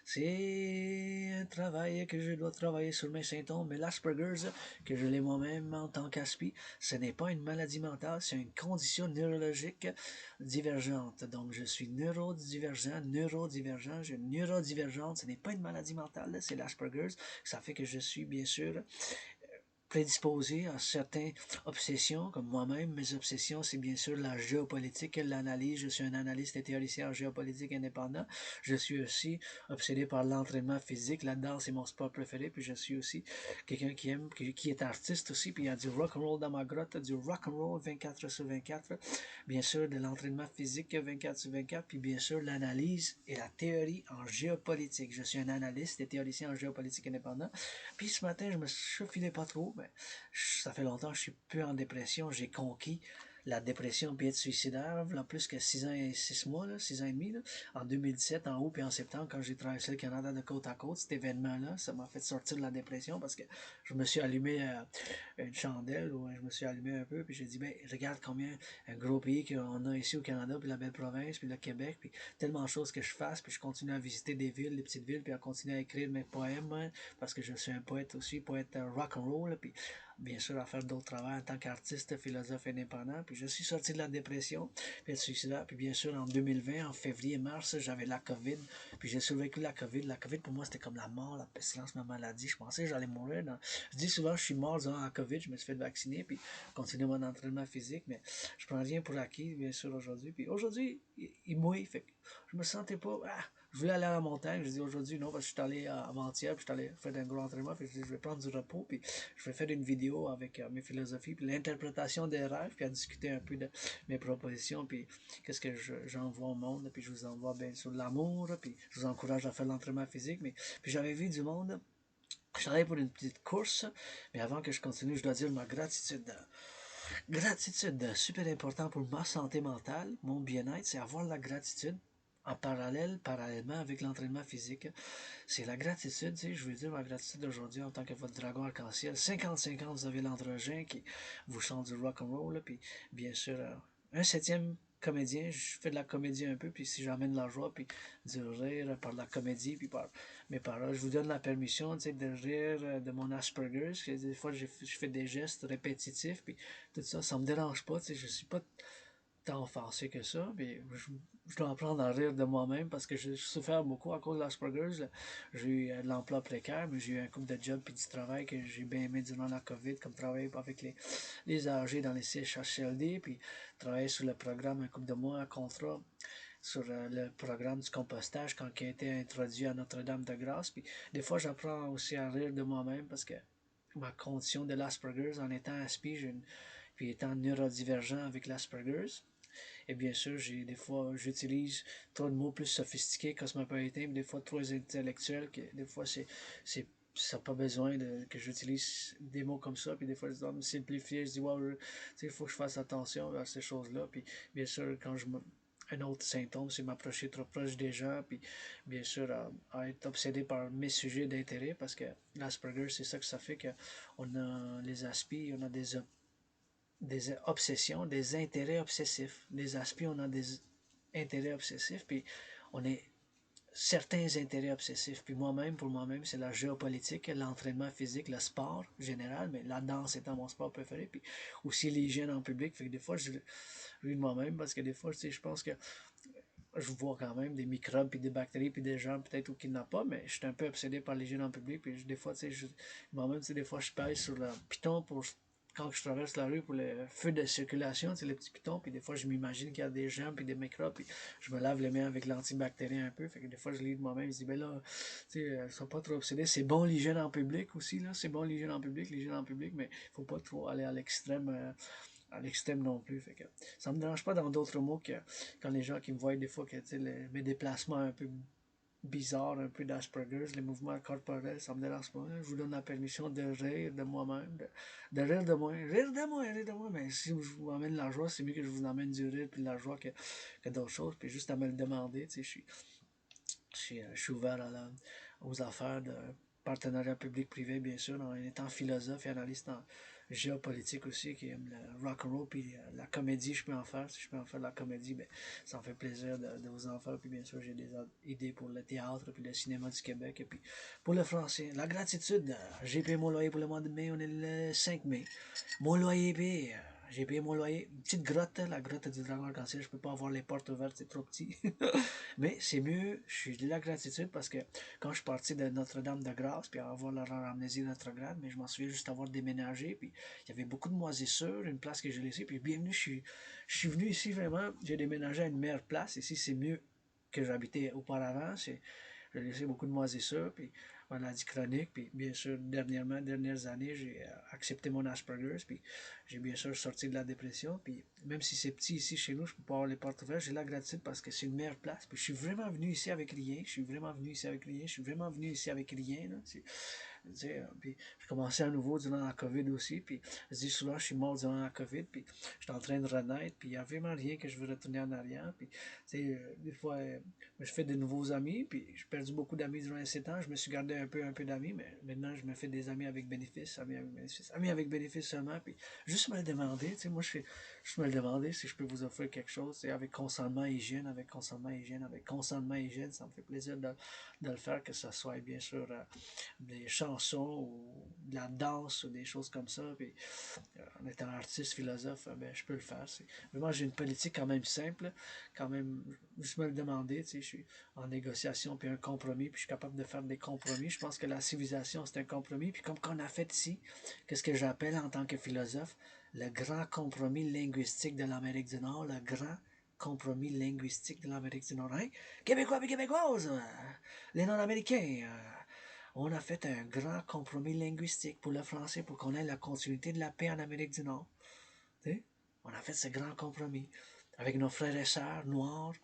C'est un travail que je dois travailler sur mes symptômes, mais l'Asperger's, que je l'ai moi-même en tant qu'Aspie, ce n'est pas une maladie mentale, c'est une condition neurologique divergente. Donc, je suis neurodivergent, j'ai une neurodivergente, ce n'est pas une maladie mentale, c'est l'Asperger's. Ça fait que je suis, bien sûr, prédisposé à certaines obsessions, comme moi-même. Mes obsessions, c'est bien sûr la géopolitique et l'analyse. Je suis un analyste et théoricien en géopolitique indépendant. Je suis aussi obsédé par l'entraînement physique. La danse est mon sport préféré. Puis je suis aussi quelqu'un qui aime, qui est artiste aussi. Puis il y a du rock&roll dans ma grotte, du rock&roll 24 sur 24. Bien sûr, de l'entraînement physique 24 sur 24. Puis bien sûr, l'analyse et la théorie en géopolitique. Je suis un analyste et théoricien en géopolitique indépendant. Puis ce matin, je me chauffilais pas trop. Mais ça fait longtemps que je suis plus en dépression. J'ai conquis la dépression puis être suicidaire, là, plus que 6 ans et 6 mois, là, 6 ans et demi, là, en 2017, en août et en septembre, quand j'ai traversé le Canada de côte à côte, cet événement-là, ça m'a fait sortir de la dépression parce que je me suis allumé une chandelle, ou je me suis allumé un peu, puis j'ai dit, ben, regarde combien un gros pays qu'on a ici au Canada, puis la belle province, puis le Québec, puis tellement de choses que je fasse, puis je continue à visiter des villes, des petites villes, puis à continuer à écrire mes poèmes, hein, parce que je suis un poète aussi, poète rock'n'roll, puis bien sûr à faire d'autres travaux en tant qu'artiste, philosophe indépendant. Puis je suis sorti de la dépression, puis le suicidaire. Puis bien sûr en 2020, en février-mars, j'avais la COVID. Puis j'ai survécu la COVID. La COVID pour moi c'était comme la mort, la pestilence, ma maladie. Je pensais que j'allais mourir. Je dis souvent je suis mort durant la COVID, je me suis fait vacciner, puis continuer mon entraînement physique, mais je prends rien pour acquis, bien sûr, aujourd'hui. Puis aujourd'hui, il mouille, fait que je me sentais pas. Je voulais aller à la montagne, je dis aujourd'hui non, parce que je suis allé avant-hier, puis je suis allé faire un gros entraînement, puis je dis je vais prendre du repos, puis je vais faire une vidéo avec mes philosophies, puis l'interprétation des rêves, puis à discuter un peu de mes propositions, puis qu'est-ce que j'envoie au monde, puis je vous envoie bien sûr l'amour, puis je vous encourage à faire l'entraînement physique, mais puis j'avais vu du monde, je travaillais pour une petite course, mais avant que je continue, je dois dire ma gratitude. Gratitude, super important pour ma santé mentale, mon bien-être, c'est avoir la gratitude en parallèlement avec l'entraînement physique. C'est la gratitude, tu sais, je veux dire ma gratitude aujourd'hui en tant que votre dragon arc-en-ciel. 50-50, vous avez l'androgène qui vous chante du rock'n'roll, puis bien sûr, un septième comédien, je fais de la comédie un peu, puis si j'amène la joie, puis du rire par la comédie, puis par mes paroles, je vous donne la permission, tu sais, de rire de mon Asperger's, que des fois je fais des gestes répétitifs, puis tout ça, ça me dérange pas, tu sais, je suis pas tant offensé que ça, mais je dois apprendre à rire de moi-même parce que j'ai souffert beaucoup à cause de l'Asperger's. J'ai eu de l'emploi précaire, mais j'ai eu un couple de jobs et du travail que j'ai bien aimé durant la COVID, comme travailler avec les âgés dans les CHSLD, puis travailler sur le programme un couple de mois à contrat sur le programme du compostage quand il a été introduit à Notre-Dame-de-Grâce. Puis des fois, j'apprends aussi à rire de moi-même parce que ma condition de l'Asperger's en étant Aspie, puis étant neurodivergent avec l'Asperger's, et bien sûr, des fois, j'utilise trop de mots plus sophistiqués, cosmopolitains, mais des fois trop intellectuels, que des fois, ça n'a pas besoin que j'utilise des mots comme ça, puis des fois, je dois me simplifier, je dis, wow, il faut que je fasse attention à ces choses-là, puis bien sûr, un autre symptôme, c'est m'approcher trop proche des gens, puis bien sûr, à être obsédé par mes sujets d'intérêt, parce que l'Asperger, c'est ça que ça fait qu'on a les Aspies, on a des obsessions, des intérêts obsessifs. Les Aspies, on a des intérêts obsessifs, puis on a certains intérêts obsessifs. Puis moi-même, pour moi-même, c'est la géopolitique, l'entraînement physique, le sport général, mais la danse étant mon sport préféré, puis aussi l'hygiène en public. Fait que des fois, je ris de moi-même parce que des fois, tu sais, je pense que je vois quand même des microbes, puis des bactéries, puis des gens peut-être qui n'ont pas, mais je suis un peu obsédé par l'hygiène en public, puis des fois, tu sais, moi-même, tu sais, des fois, je pèse sur le piton pour quand je traverse la rue pour le feu de circulation, c'est les petits pitons, puis des fois je m'imagine qu'il y a des gens puis des microbes, puis je me lave les mains avec l'antibactérien un peu, fait que des fois je lis de moi-même, je dis ben là, tu sais, ils sont pas trop obsédés, c'est bon l'hygiène en public aussi, là, c'est bon l'hygiène en public, mais faut pas trop aller à l'extrême non plus. Fait que ça me dérange pas dans d'autres mots que quand les gens qui me voient des fois que mes déplacements un peu bizarres, un peu d'Asperger's, les mouvements corporels, ça me dérange pas. Hein. Je vous donne la permission de rire de moi-même, de rire de moi. Rire de moi, mais si je vous amène la joie, c'est mieux que je vous amène du rire puis de la joie que d'autres choses. Puis juste à me le demander, tu sais, je suis ouvert aux affaires de partenariat public-privé, bien sûr, en étant philosophe et analyste géopolitique aussi, qui aiment le rock'n'roll, puis la comédie, je peux en faire. Si je peux en faire de la comédie, ben, ça me fait plaisir de vous en faire. Puis bien sûr, j'ai des idées pour le théâtre, puis le cinéma du Québec, et puis pour le français. La gratitude, j'ai payé mon loyer pour le mois de mai, on est le 5 mai. Mon loyer est payé. J'ai payé mon loyer. Une petite grotte, la grotte du Dragan arc-en-ciel. Je peux pas avoir les portes ouvertes, c'est trop petit. Mais c'est mieux, je suis de la gratitude parce que quand je suis parti de Notre-Dame-de-Grâce, puis avoir la amnésie rétrograde, mais je m'en souviens juste avoir déménagé, puis il y avait beaucoup de moisissures, une place que j'ai laissée, puis bienvenue, je suis venu ici vraiment, j'ai déménagé à une meilleure place. Ici, c'est mieux que j'habitais auparavant. J'ai laissé beaucoup de moisissures, puis maladie chronique, puis bien sûr, dernières années, j'ai accepté mon Asperger's, puis j'ai bien sûr sorti de la dépression, puis même si c'est petit ici chez nous, je peux pas avoir les portes ouvertes, j'ai la gratitude parce que c'est une meilleure place, puis je suis vraiment venu ici avec rien, je suis vraiment venu ici avec rien, je suis vraiment venu ici avec rien, là. Puis j'ai commencé à nouveau durant la COVID aussi, puis je dis souvent je suis mort durant la COVID, puis je suis en train de renaître, puis il n'y a vraiment rien que je veux retourner en arrière, puis des fois, je fais de nouveaux amis, puis j'ai perdu beaucoup d'amis durant ces temps, je me suis gardé un peu d'amis, mais maintenant je me fais des amis avec bénéfice, amis avec bénéfice seulement, puis juste me le demander, moi je me le demander si je peux vous offrir quelque chose, avec consentement hygiène, avec consentement hygiène, ça me fait plaisir de le faire, que ce soit bien sûr des chansons ou de la danse ou des choses comme ça. Puis, en étant artiste, philosophe, ben, je peux le faire. Vraiment, j'ai une politique quand même simple, quand même, juste me le demander, je suis en négociation puis un compromis, puis je suis capable de faire des compromis. Je pense que la civilisation, c'est un compromis. Puis comme qu'on a fait ici, qu'est-ce que j'appelle en tant que philosophe, le grand compromis linguistique de l'Amérique du Nord, le grand compromis linguistique de l'Amérique du Nord. Hein? Québécois et Québécoises, les non-américains, on a fait un grand compromis linguistique pour le français pour qu'on ait la continuité de la paix en Amérique du Nord. T'sais? On a fait ce grand compromis. Avec nos frères et sœurs noirs,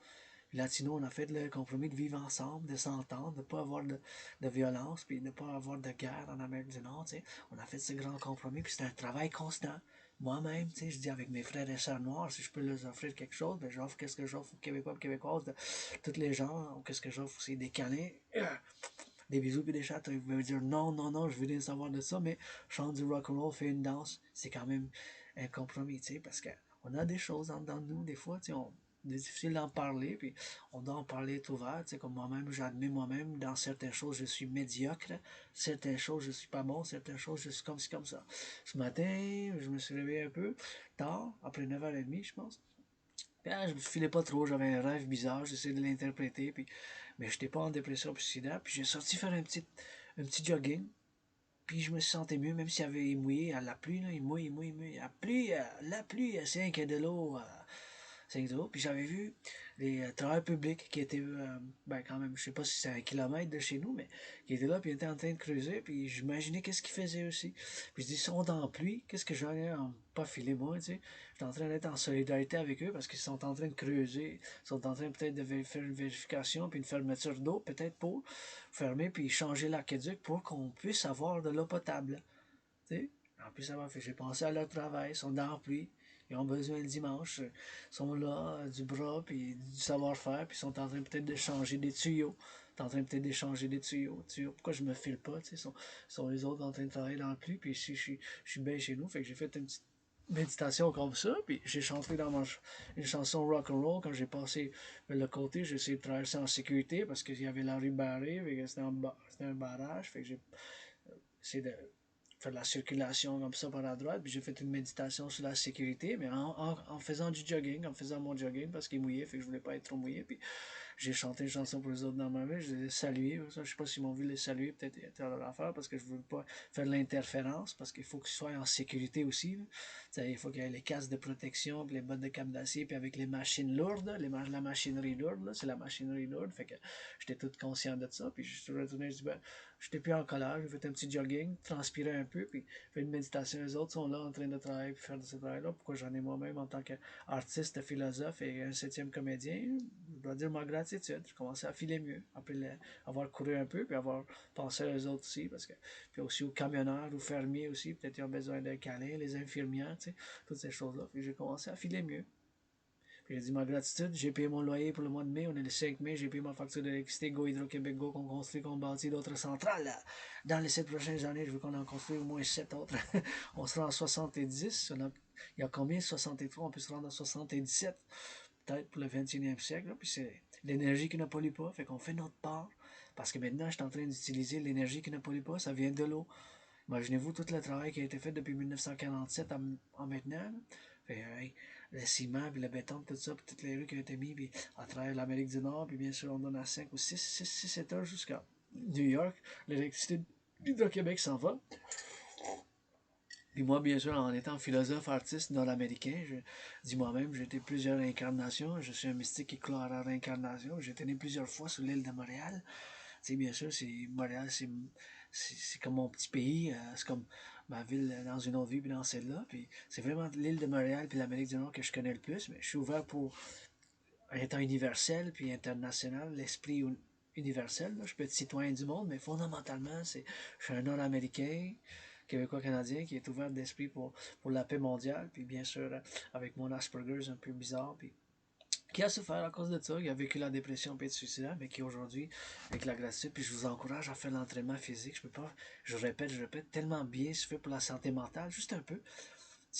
latinos, on a fait le compromis de vivre ensemble, de s'entendre, de ne pas avoir de violence, puis de ne pas avoir de guerre en Amérique du Nord. T'sais? On a fait ce grand compromis, puis c'est un travail constant. Moi-même, je dis avec mes frères et sœurs noirs, si je peux leur offrir quelque chose, ben j'offre qu'est-ce que j'offre aux Québécois et Québécoises, de tous les gens, ou qu'est-ce que j'offre aussi, des câlins, des bisous puis des chats, ils veulent dire non, non, non, je veux rien savoir de ça, mais chante du rock'n'roll, fait une danse, c'est quand même un compromis, parce qu'on a des choses en dedans de nous, des fois, c'est difficile d'en parler, puis on doit en parler tout ouvert, comme moi-même, j'admets moi-même, dans certaines choses, je suis médiocre, certaines choses, je suis pas bon, certaines choses, je suis comme ci, comme ça. Ce matin, je me suis réveillé un peu tard, après 9h30, je pense. Puis, je me filais pas trop, j'avais un rêve bizarre, j'essayais de l'interpréter, puis mais je n'étais pas en dépression suicidaire. Puis j'ai sorti faire un petit jogging. Puis je me sentais mieux, même s'il y avait mouillé à la pluie, là, il mouille, il mouille, il mouille. La pluie, c'est un qu'il y a de l'eau. 5 euros. Puis j'avais vu les travailleurs publics qui étaient, ben quand même, je sais pas si c'est 1 kilomètre de chez nous, mais qui étaient là, puis ils étaient en train de creuser, puis j'imaginais qu'est-ce qu'ils faisaient aussi. Puis je dis, ils sont dans la pluie, qu'est-ce que j'allais en pas filer moi, tu sais. J'étais en train d'être en solidarité avec eux parce qu'ils sont en train de creuser, ils sont en train peut-être de faire une vérification, puis une fermeture d'eau, peut-être pour fermer, puis changer l'aqueduc pour qu'on puisse avoir de l'eau potable. Tu sais? En plus, ça m'a fait. J'ai pensé à leur travail, ils sont dans la pluie, ils ont besoin le dimanche, ils sont là, du bras, puis du savoir-faire, puis ils sont en train peut-être de changer des tuyaux. Ils sont en train peut-être d'échanger des tuyaux. Pourquoi je me file pas, tu sais, sont les autres en train de travailler dans la pluie, puis je suis bien chez nous, fait que j'ai fait une petite méditation comme ça, puis j'ai chanté dans une chanson rock'n'roll quand j'ai passé le côté, j'ai essayé de traverser en sécurité parce qu'il y avait la rue barrée, c'était un barrage, fait que j'ai essayé de faire de la circulation comme ça par la droite, puis j'ai fait une méditation sur la sécurité, mais en faisant du jogging, en faisant mon jogging, parce qu'il est mouillé, fait que je voulais pas être trop mouillé, puis j'ai chanté une chanson pour les autres dans ma vie, je les ai salués, ça, je sais pas s'ils m'ont vu les saluer, peut-être à leur affaire, parce que je veux pas faire de l'interférence, parce qu'il faut qu'ils soient en sécurité aussi, il faut qu'il y ait les casques de protection, puis les bottes de câble d'acier, puis avec les machines lourdes, la machinerie lourde, là, c'est la machinerie lourde, fait que j'étais tout conscient de ça, puis je suis retourné, je dis, ben, j'étais plus en colère, j'ai fait un petit jogging, transpiré un peu, puis fait une méditation. Les autres sont là en train de travailler, puis faire de ce travail-là. Pourquoi j'en ai moi-même en tant qu'artiste, philosophe et un septième comédien? Je dois dire ma gratitude. Je commençais à filer mieux, après avoir couru un peu, puis avoir pensé aux autres aussi, parce que, puis aussi aux camionneurs, aux fermiers aussi, peut-être ils ont besoin d'un câlin, les infirmières, tu sais, toutes ces choses-là. Puis j'ai commencé à filer mieux. J'ai dit ma gratitude, j'ai payé mon loyer pour le mois de mai, on est le 5 mai, j'ai payé ma facture d'électricité, go Hydro-Québec, go, qu'on construit, qu'on bâtit d'autres centrales. Dans les 7 prochaines années, je veux qu'on en construise au moins 7 autres. On sera en 70, il y a combien 63, on peut se rendre à 77, peut-être pour le 21e siècle. Là. Puis c'est l'énergie qui ne pollue pas, fait qu'on fait notre part. Parce que maintenant, je suis en train d'utiliser l'énergie qui ne pollue pas, ça vient de l'eau. Imaginez-vous tout le travail qui a été fait depuis 1947 en maintenant. Fait, hey, le ciment, puis le béton, tout ça, puis toutes les rues qui ont été mises, puis à travers l'Amérique du Nord, puis bien sûr, on donne à 5 ou 7 heures jusqu'à New York. L'électricité d'Hydro-Québec s'en va. Puis moi, bien sûr, en étant philosophe, artiste nord-américain, je dis moi-même, j'ai été plusieurs incarnations. Je suis un mystique qui croit à la réincarnation. J'ai été né plusieurs fois sur l'île de Montréal. Tu sais, bien sûr, Montréal, c'est comme mon petit pays. C'est comme ma ville dans une autre vie, puis dans celle-là. Puis c'est vraiment l'île de Montréal, puis l'Amérique du Nord que je connais le plus. Mais je suis ouvert pour, étant universel, puis international, l'esprit universel. Là. Je peux être citoyen du monde, mais fondamentalement, je suis un Nord-Américain, Québécois-Canadien, qui est ouvert d'esprit pour la paix mondiale, puis bien sûr, avec mon Asperger's un peu bizarre, puis qui a souffert à cause de ça, qui a vécu la dépression et être suicidaire, mais qui aujourd'hui, avec la gratitude, puis je vous encourage à faire l'entraînement physique. Je peux pas, je répète, tellement bien se fait pour la santé mentale, juste un peu.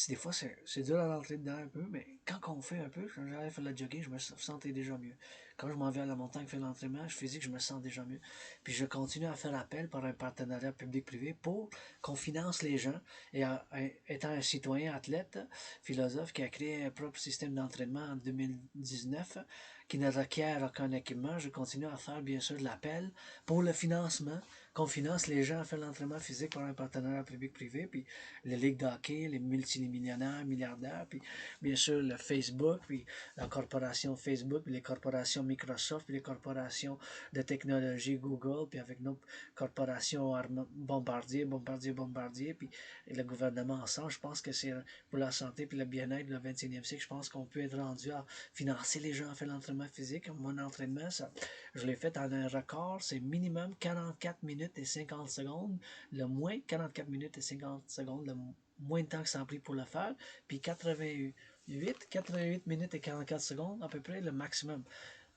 Des fois, c'est dur à rentrer dedans un peu, mais quand on fait un peu, quand j'arrive à faire le jogging, je me sentais déjà mieux. Quand je m'en vais à la montagne faire l'entraînement physique, je me sens déjà mieux. Puis je continue à faire appel par un partenariat public-privé pour qu'on finance les gens. Et étant un citoyen athlète, philosophe qui a créé un propre système d'entraînement en 2019 qui ne requiert aucun équipement, je continue à faire bien sûr de l'appel pour le financement, qu'on finance les gens à faire l'entraînement physique par un partenariat public-privé, puis les ligues d'hockey, les multimillionnaires, milliardaires, puis bien sûr le Facebook, puis la corporation Facebook, puis les corporations Microsoft, puis les corporations de technologie Google, puis avec nos corporations Bombardier, puis le gouvernement ensemble. Je pense que c'est pour la santé puis le bien-être du 21e siècle. Je pense qu'on peut être rendu à financer les gens à faire l'entraînement physique. Mon entraînement, je l'ai fait en un record, c'est minimum 44 minutes et 50 secondes. Le moins 44 minutes et 50 secondes, le moins de temps que ça a pris pour le faire. Puis 88 minutes et 44 secondes, à peu près le maximum.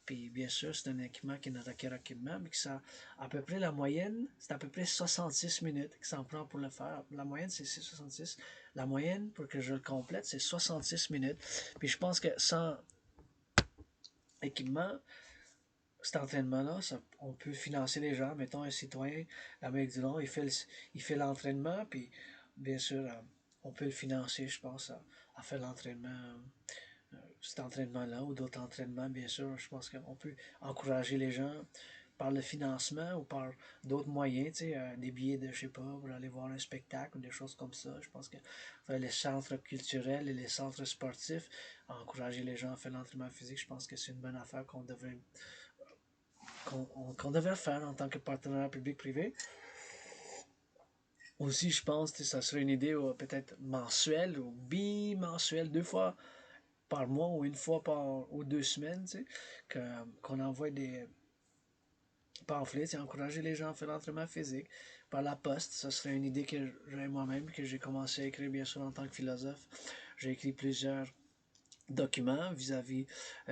Puis bien sûr, c'est un équipement qui ne requiert équipement, mais que ça, à peu près la moyenne, c'est à peu près 66 minutes que ça en prend pour le faire. La moyenne, c'est 66. La moyenne, pour que je le complète, c'est 66 minutes. Puis je pense que sans équipement, cet entraînement-là, on peut financer les gens. Mettons un citoyen d'Amérique du Nord, il fait l'entraînement, puis bien sûr, on peut le financer, je pense, à faire l'entraînement, cet entraînement-là ou d'autres entraînements, bien sûr. Je pense qu'on peut encourager les gens par le financement ou par d'autres moyens, tu sais, des billets de, je sais pas, pour aller voir un spectacle ou des choses comme ça. Je pense que les centres culturels et les centres sportifs, encourager les gens à faire l'entraînement physique, je pense que c'est une bonne affaire qu'on devrait faire en tant que partenaire public-privé. Aussi, je pense que ça serait une idée peut-être mensuelle ou bimensuelle, 2 fois par mois ou une fois ou 2 semaines, tu sais, qu'on envoie des pamphlets et encourager les gens à faire l'entraînement physique par la poste. Ça serait une idée que j'ai moi-même, que j'ai commencé à écrire bien sûr en tant que philosophe. J'ai écrit plusieurs documents vis-à-vis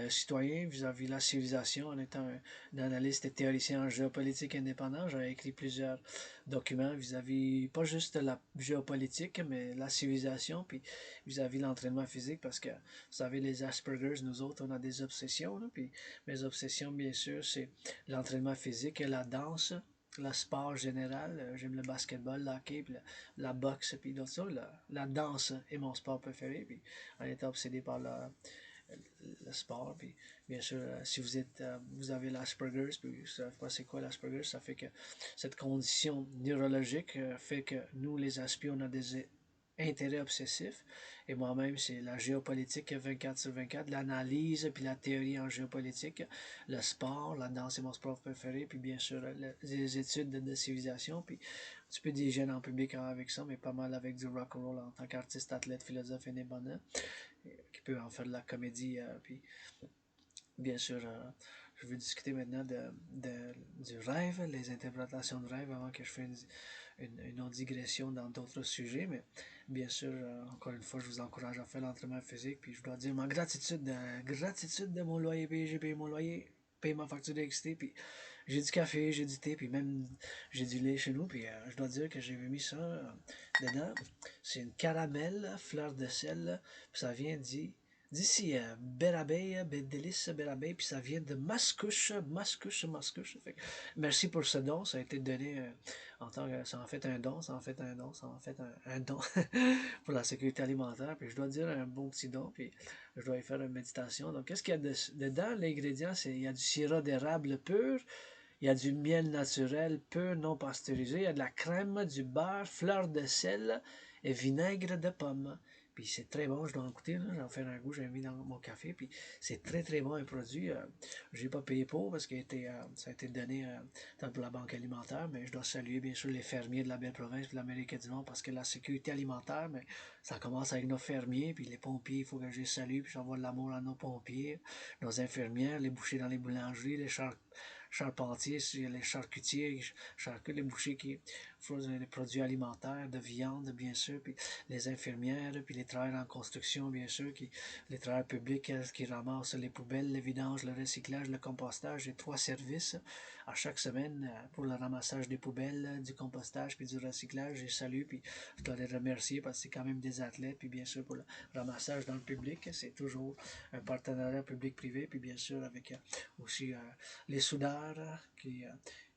citoyens, vis-à-vis la civilisation. En étant un analyste et théoricien en géopolitique indépendant, j'ai écrit plusieurs documents vis-à-vis, pas juste la géopolitique, mais la civilisation, puis vis-à-vis l'entraînement physique, parce que, vous savez, les Aspergers, nous autres, on a des obsessions, là, puis mes obsessions, bien sûr, c'est l'entraînement physique et la danse, le sport général. J'aime le basketball, le hockey, puis la boxe, puis d'autres choses. La danse est mon sport préféré, puis on est obsédé par le sport. Puis, bien sûr, si vous avez l'Asperger's, puis vous savez pas c'est quoi l'Asperger's, ça fait que cette condition neurologique fait que nous, les Aspies, on a des intérêts obsessifs. Et moi-même, c'est la géopolitique 24/24, l'analyse puis la théorie en géopolitique, le sport, la danse est mon sport préféré, puis bien sûr, les études de civilisation, puis un petit peu d'hygiène en public avec ça, mais pas mal avec du rock-and-roll en tant qu'artiste, athlète, philosophe indépendant, qui peut en faire de la comédie, puis bien sûr, je veux discuter maintenant du rêve, les interprétations de rêve avant que je fasse une autre digression dans d'autres sujets, mais bien sûr, encore une fois, je vous encourage à faire l'entraînement physique, puis je dois dire ma gratitude de mon loyer payé, j'ai payé mon loyer, payé ma facture d'électricité, puis j'ai du café, j'ai du thé, puis même j'ai du lait chez nous, puis je dois dire que j'ai mis ça dedans. C'est une caramel, fleur de sel, puis ça vient d'ici, Belle Abeille, Belle Délice, Belle Abeille, puis ça vient de Mascouche. Fait merci pour ce don, ça a été donné en tant que, ça en fait un don, un don pour la sécurité alimentaire, puis je dois dire un bon petit don, puis je dois y faire une méditation. Donc, qu'est-ce qu'il y a dedans? L'ingrédient, c'est, il y a du sirop d'érable pur, il y a du miel naturel pur, non pasteurisé, il y a de la crème, du beurre, fleur de sel et vinaigre de pomme. Puis c'est très bon, je dois en goûter, j'en fais un goût, j'ai mis dans mon café, puis c'est très très bon un produit. Je n'ai pas payé pour parce que ça a été donné tant pour la banque alimentaire, mais je dois saluer bien sûr les fermiers de la belle province de l'Amérique du Nord parce que la sécurité alimentaire, mais ça commence avec nos fermiers, puis les pompiers, il faut que je les salue, puis j'envoie de l'amour à nos pompiers, nos infirmières, les bouchers dans les boulangeries, les charpentiers, les charcutiers, les bouchers qui font les produits alimentaires, de viande, bien sûr, puis les infirmières, puis les travailleurs en construction, bien sûr, les travailleurs publics qui ramassent les poubelles, les vidanges, le recyclage, le compostage. J'ai 3 services à chaque semaine pour le ramassage des poubelles, du compostage, puis du recyclage. Je les salue, puis je dois les remercier parce que c'est quand même des athlètes, puis bien sûr pour le ramassage dans le public, c'est toujours un partenariat public-privé, puis bien sûr avec aussi les soudeurs,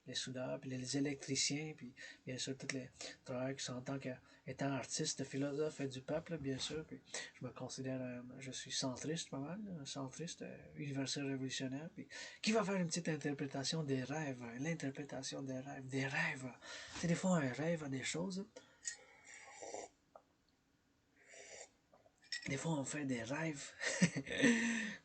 les soudeurs, puis les électriciens, puis bien sûr tous les travailleurs qui sont en tant qu'étant artistes, philosophes et du peuple, bien sûr. Puis je me considère, je suis centriste pas mal, centriste, universel révolutionnaire, puis qui va faire une petite interprétation des rêves, l'interprétation des rêves. Tu sais, des fois un rêve a des choses, des fois on fait des rêves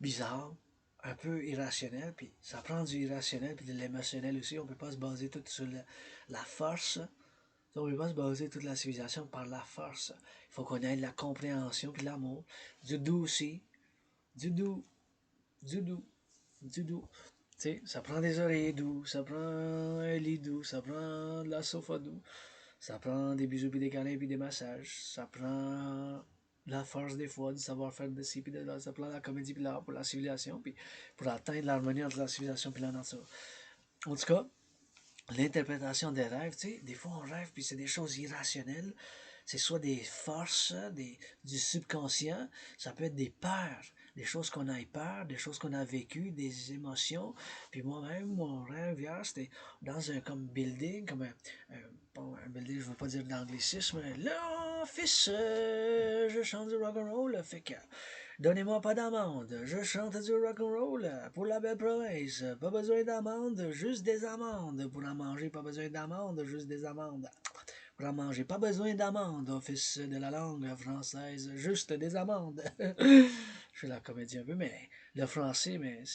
bizarres, un peu irrationnels, puis ça prend du irrationnel puis de l'émotionnel aussi. On peut pas se baser tout sur la force. On ne peut pas se baser toute la civilisation par la force. Il faut qu'on ait de la compréhension puis de l'amour. Du doux aussi. Du doux. Du doux. Du doux. Tu sais, ça prend des oreillers doux, ça prend un lit doux, ça prend de la sofa doux, ça prend des bisous puis des câlins puis des massages, ça prend la force des fois, du savoir-faire de ci puis de là, ça prend la comédie puis l'art pour la civilisation puis pour atteindre l'harmonie entre la civilisation puis la nature. En tout cas, l'interprétation des rêves, tu sais, des fois on rêve puis c'est des choses irrationnelles, c'est soit des forces, du subconscient, ça peut être des peurs, des choses qu'on a peur, des choses qu'on a vécues, des émotions. Puis moi-même, mon rêve hier, c'était dans un comme building, comme bon, un building, je ne veux pas dire d'anglicisme, là, fils, je chante du rock'n'roll, fait que donnez-moi pas d'amende, je chante du rock'n'roll pour la belle province, pas besoin d'amende, juste des amandes, pour en manger, pas besoin d'amende, juste des amandes. Pour en manger, pas besoin d'amende, office de la langue française, juste des amandes. Je fais la comédie un peu, mais le français, mais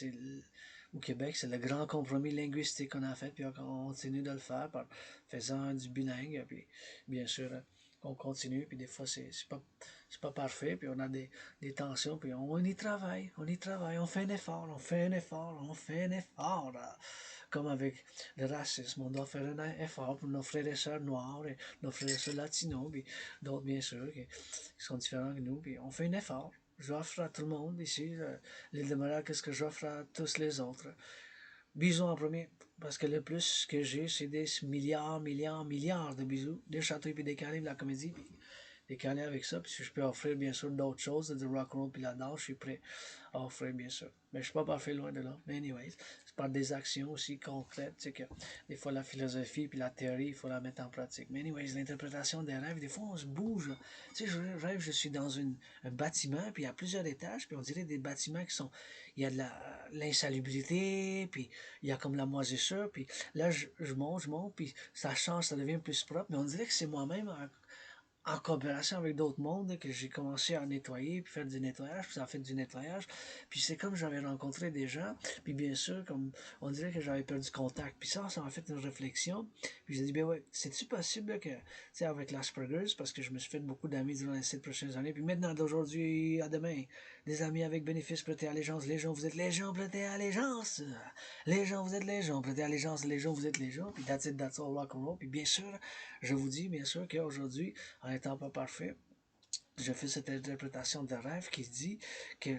au Québec, c'est le grand compromis linguistique qu'on a fait, puis on continue de le faire par faisant du bilingue, puis bien sûr, on continue, puis des fois, c'est pas parfait, puis on a des tensions, puis on y travaille, on fait un effort, on fait un effort. Comme avec le racisme, on doit faire un effort pour nos frères et sœurs noirs et nos frères et sœurs latinos, puis d'autres bien sûr qui sont différents que nous, puis on fait un effort. J'offre à tout le monde ici l'île de Montréal, qu'est-ce que j'offre à tous les autres. Bisous en premier, parce que le plus que j'ai, c'est des milliards de bisous, des châteaux et des câlins de la comédie, puis des câlins avec ça, puis si je peux offrir bien sûr d'autres choses, du rock'n'roll puis la danse, je suis prêt à offrir bien sûr. Mais je suis pas parfait loin de là. Mais anyways, c'est par des actions aussi concrètes, tu sais que des fois la philosophie puis la théorie, il faut la mettre en pratique. Mais anyways, l'interprétation des rêves, des fois on se bouge. Là. Tu sais, je rêve, je suis dans un bâtiment, puis il y a plusieurs étages, puis on dirait des bâtiments qui sont, il y a de l'insalubrité, puis il y a comme la moisissure, puis là je monte, puis ça change, ça devient plus propre, mais on dirait que c'est moi-même en coopération avec d'autres mondes que j'ai commencé à nettoyer, puis faire du nettoyage, puis ça a fait du nettoyage. Puis c'est comme j'avais rencontré des gens, puis bien sûr, comme on dirait que j'avais perdu contact. Puis ça m'a fait une réflexion. Puis j'ai dit, ben ouais, c'est-tu possible que, tu sais, avec l'Asperger's, parce que je me suis fait beaucoup d'amis durant les 7 prochaines années, puis maintenant, d'aujourd'hui à demain, des amis avec bénéfice, prêtez allégeance, légion, vous êtes légion, prêtez allégeance, légion, vous êtes légion, prêtez allégeance, légion, vous êtes légion, puis that's it, that's all, rock and roll. Puis bien sûr, je vous dis, bien sûr, qu'aujourd'hui, en étant pas parfait, je fais cette interprétation de rêve qui dit que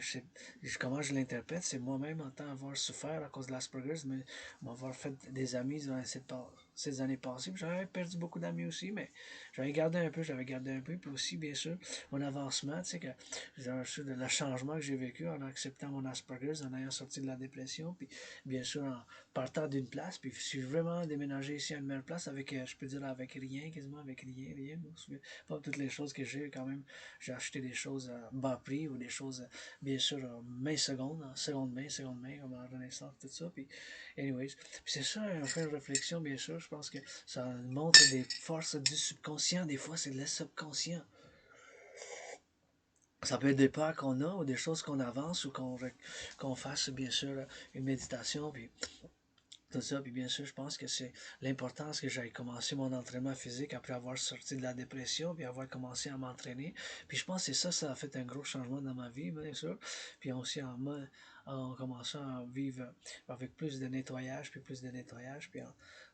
comment je l'interprète, c'est moi-même en tant avoir souffert à cause de l'Asperger's, mais m'avoir fait des amis dans ces années passées. J'avais perdu beaucoup d'amis aussi, mais j'avais gardé un peu, puis aussi, bien sûr, mon avancement, tu sais, que le changement que j'ai vécu en acceptant mon Asperger's, en ayant sorti de la dépression, puis bien sûr, en partant d'une place, puis je suis vraiment déménagé ici à une meilleure place avec, je peux dire, avec rien, quasiment avec rien, pas toutes les choses que j'ai quand même. J'ai acheté des choses à bas prix ou des choses, bien sûr, main seconde, en seconde main, comme en Renaissance, tout ça. Puis, anyways, puis c'est ça, un peu une réflexion, bien sûr. Je pense que ça montre des forces du subconscient. Des fois, c'est le subconscient. Ça peut être des peurs qu'on a ou des choses qu'on avance ou qu'on fasse, bien sûr, une méditation. Puis tout ça, puis bien sûr, je pense que c'est l'importance que j'aille commencer mon entraînement physique après avoir sorti de la dépression, puis avoir commencé à m'entraîner. Puis je pense que ça a fait un gros changement dans ma vie, bien sûr. Puis aussi en commençant à vivre avec plus de nettoyage, puis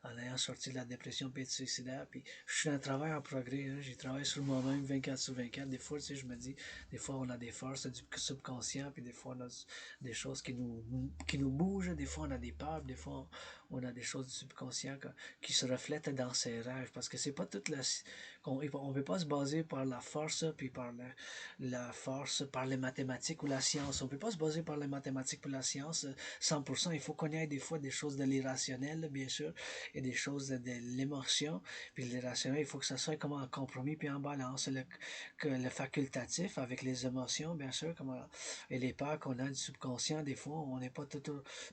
en ayant sorti de la dépression puis de suicidaire. Puis je suis un travail en progrès, hein. J'ai travaillé sur moi-même 24 sur 24. Des fois, tu sais, je me dis, des fois on a des forces du subconscient, puis des fois on a des choses qui nous bougent, des fois on a des peurs, des fois on a des choses du subconscient qui se reflètent dans ses rêves. Parce que c'est pas toute la. On ne peut pas se baser par la force, puis par la force, par les mathématiques ou la science. On ne peut pas se baser par les mathématiques ou la science 100%. Il faut qu'on ait des fois des choses de l'irrationnel, bien sûr, et des choses de l'émotion. Puis l'irrationnel, il faut que ça soit comme en compromis puis en balance. Le facultatif avec les émotions, bien sûr, et les peurs qu'on a du subconscient, des fois, on n'est pas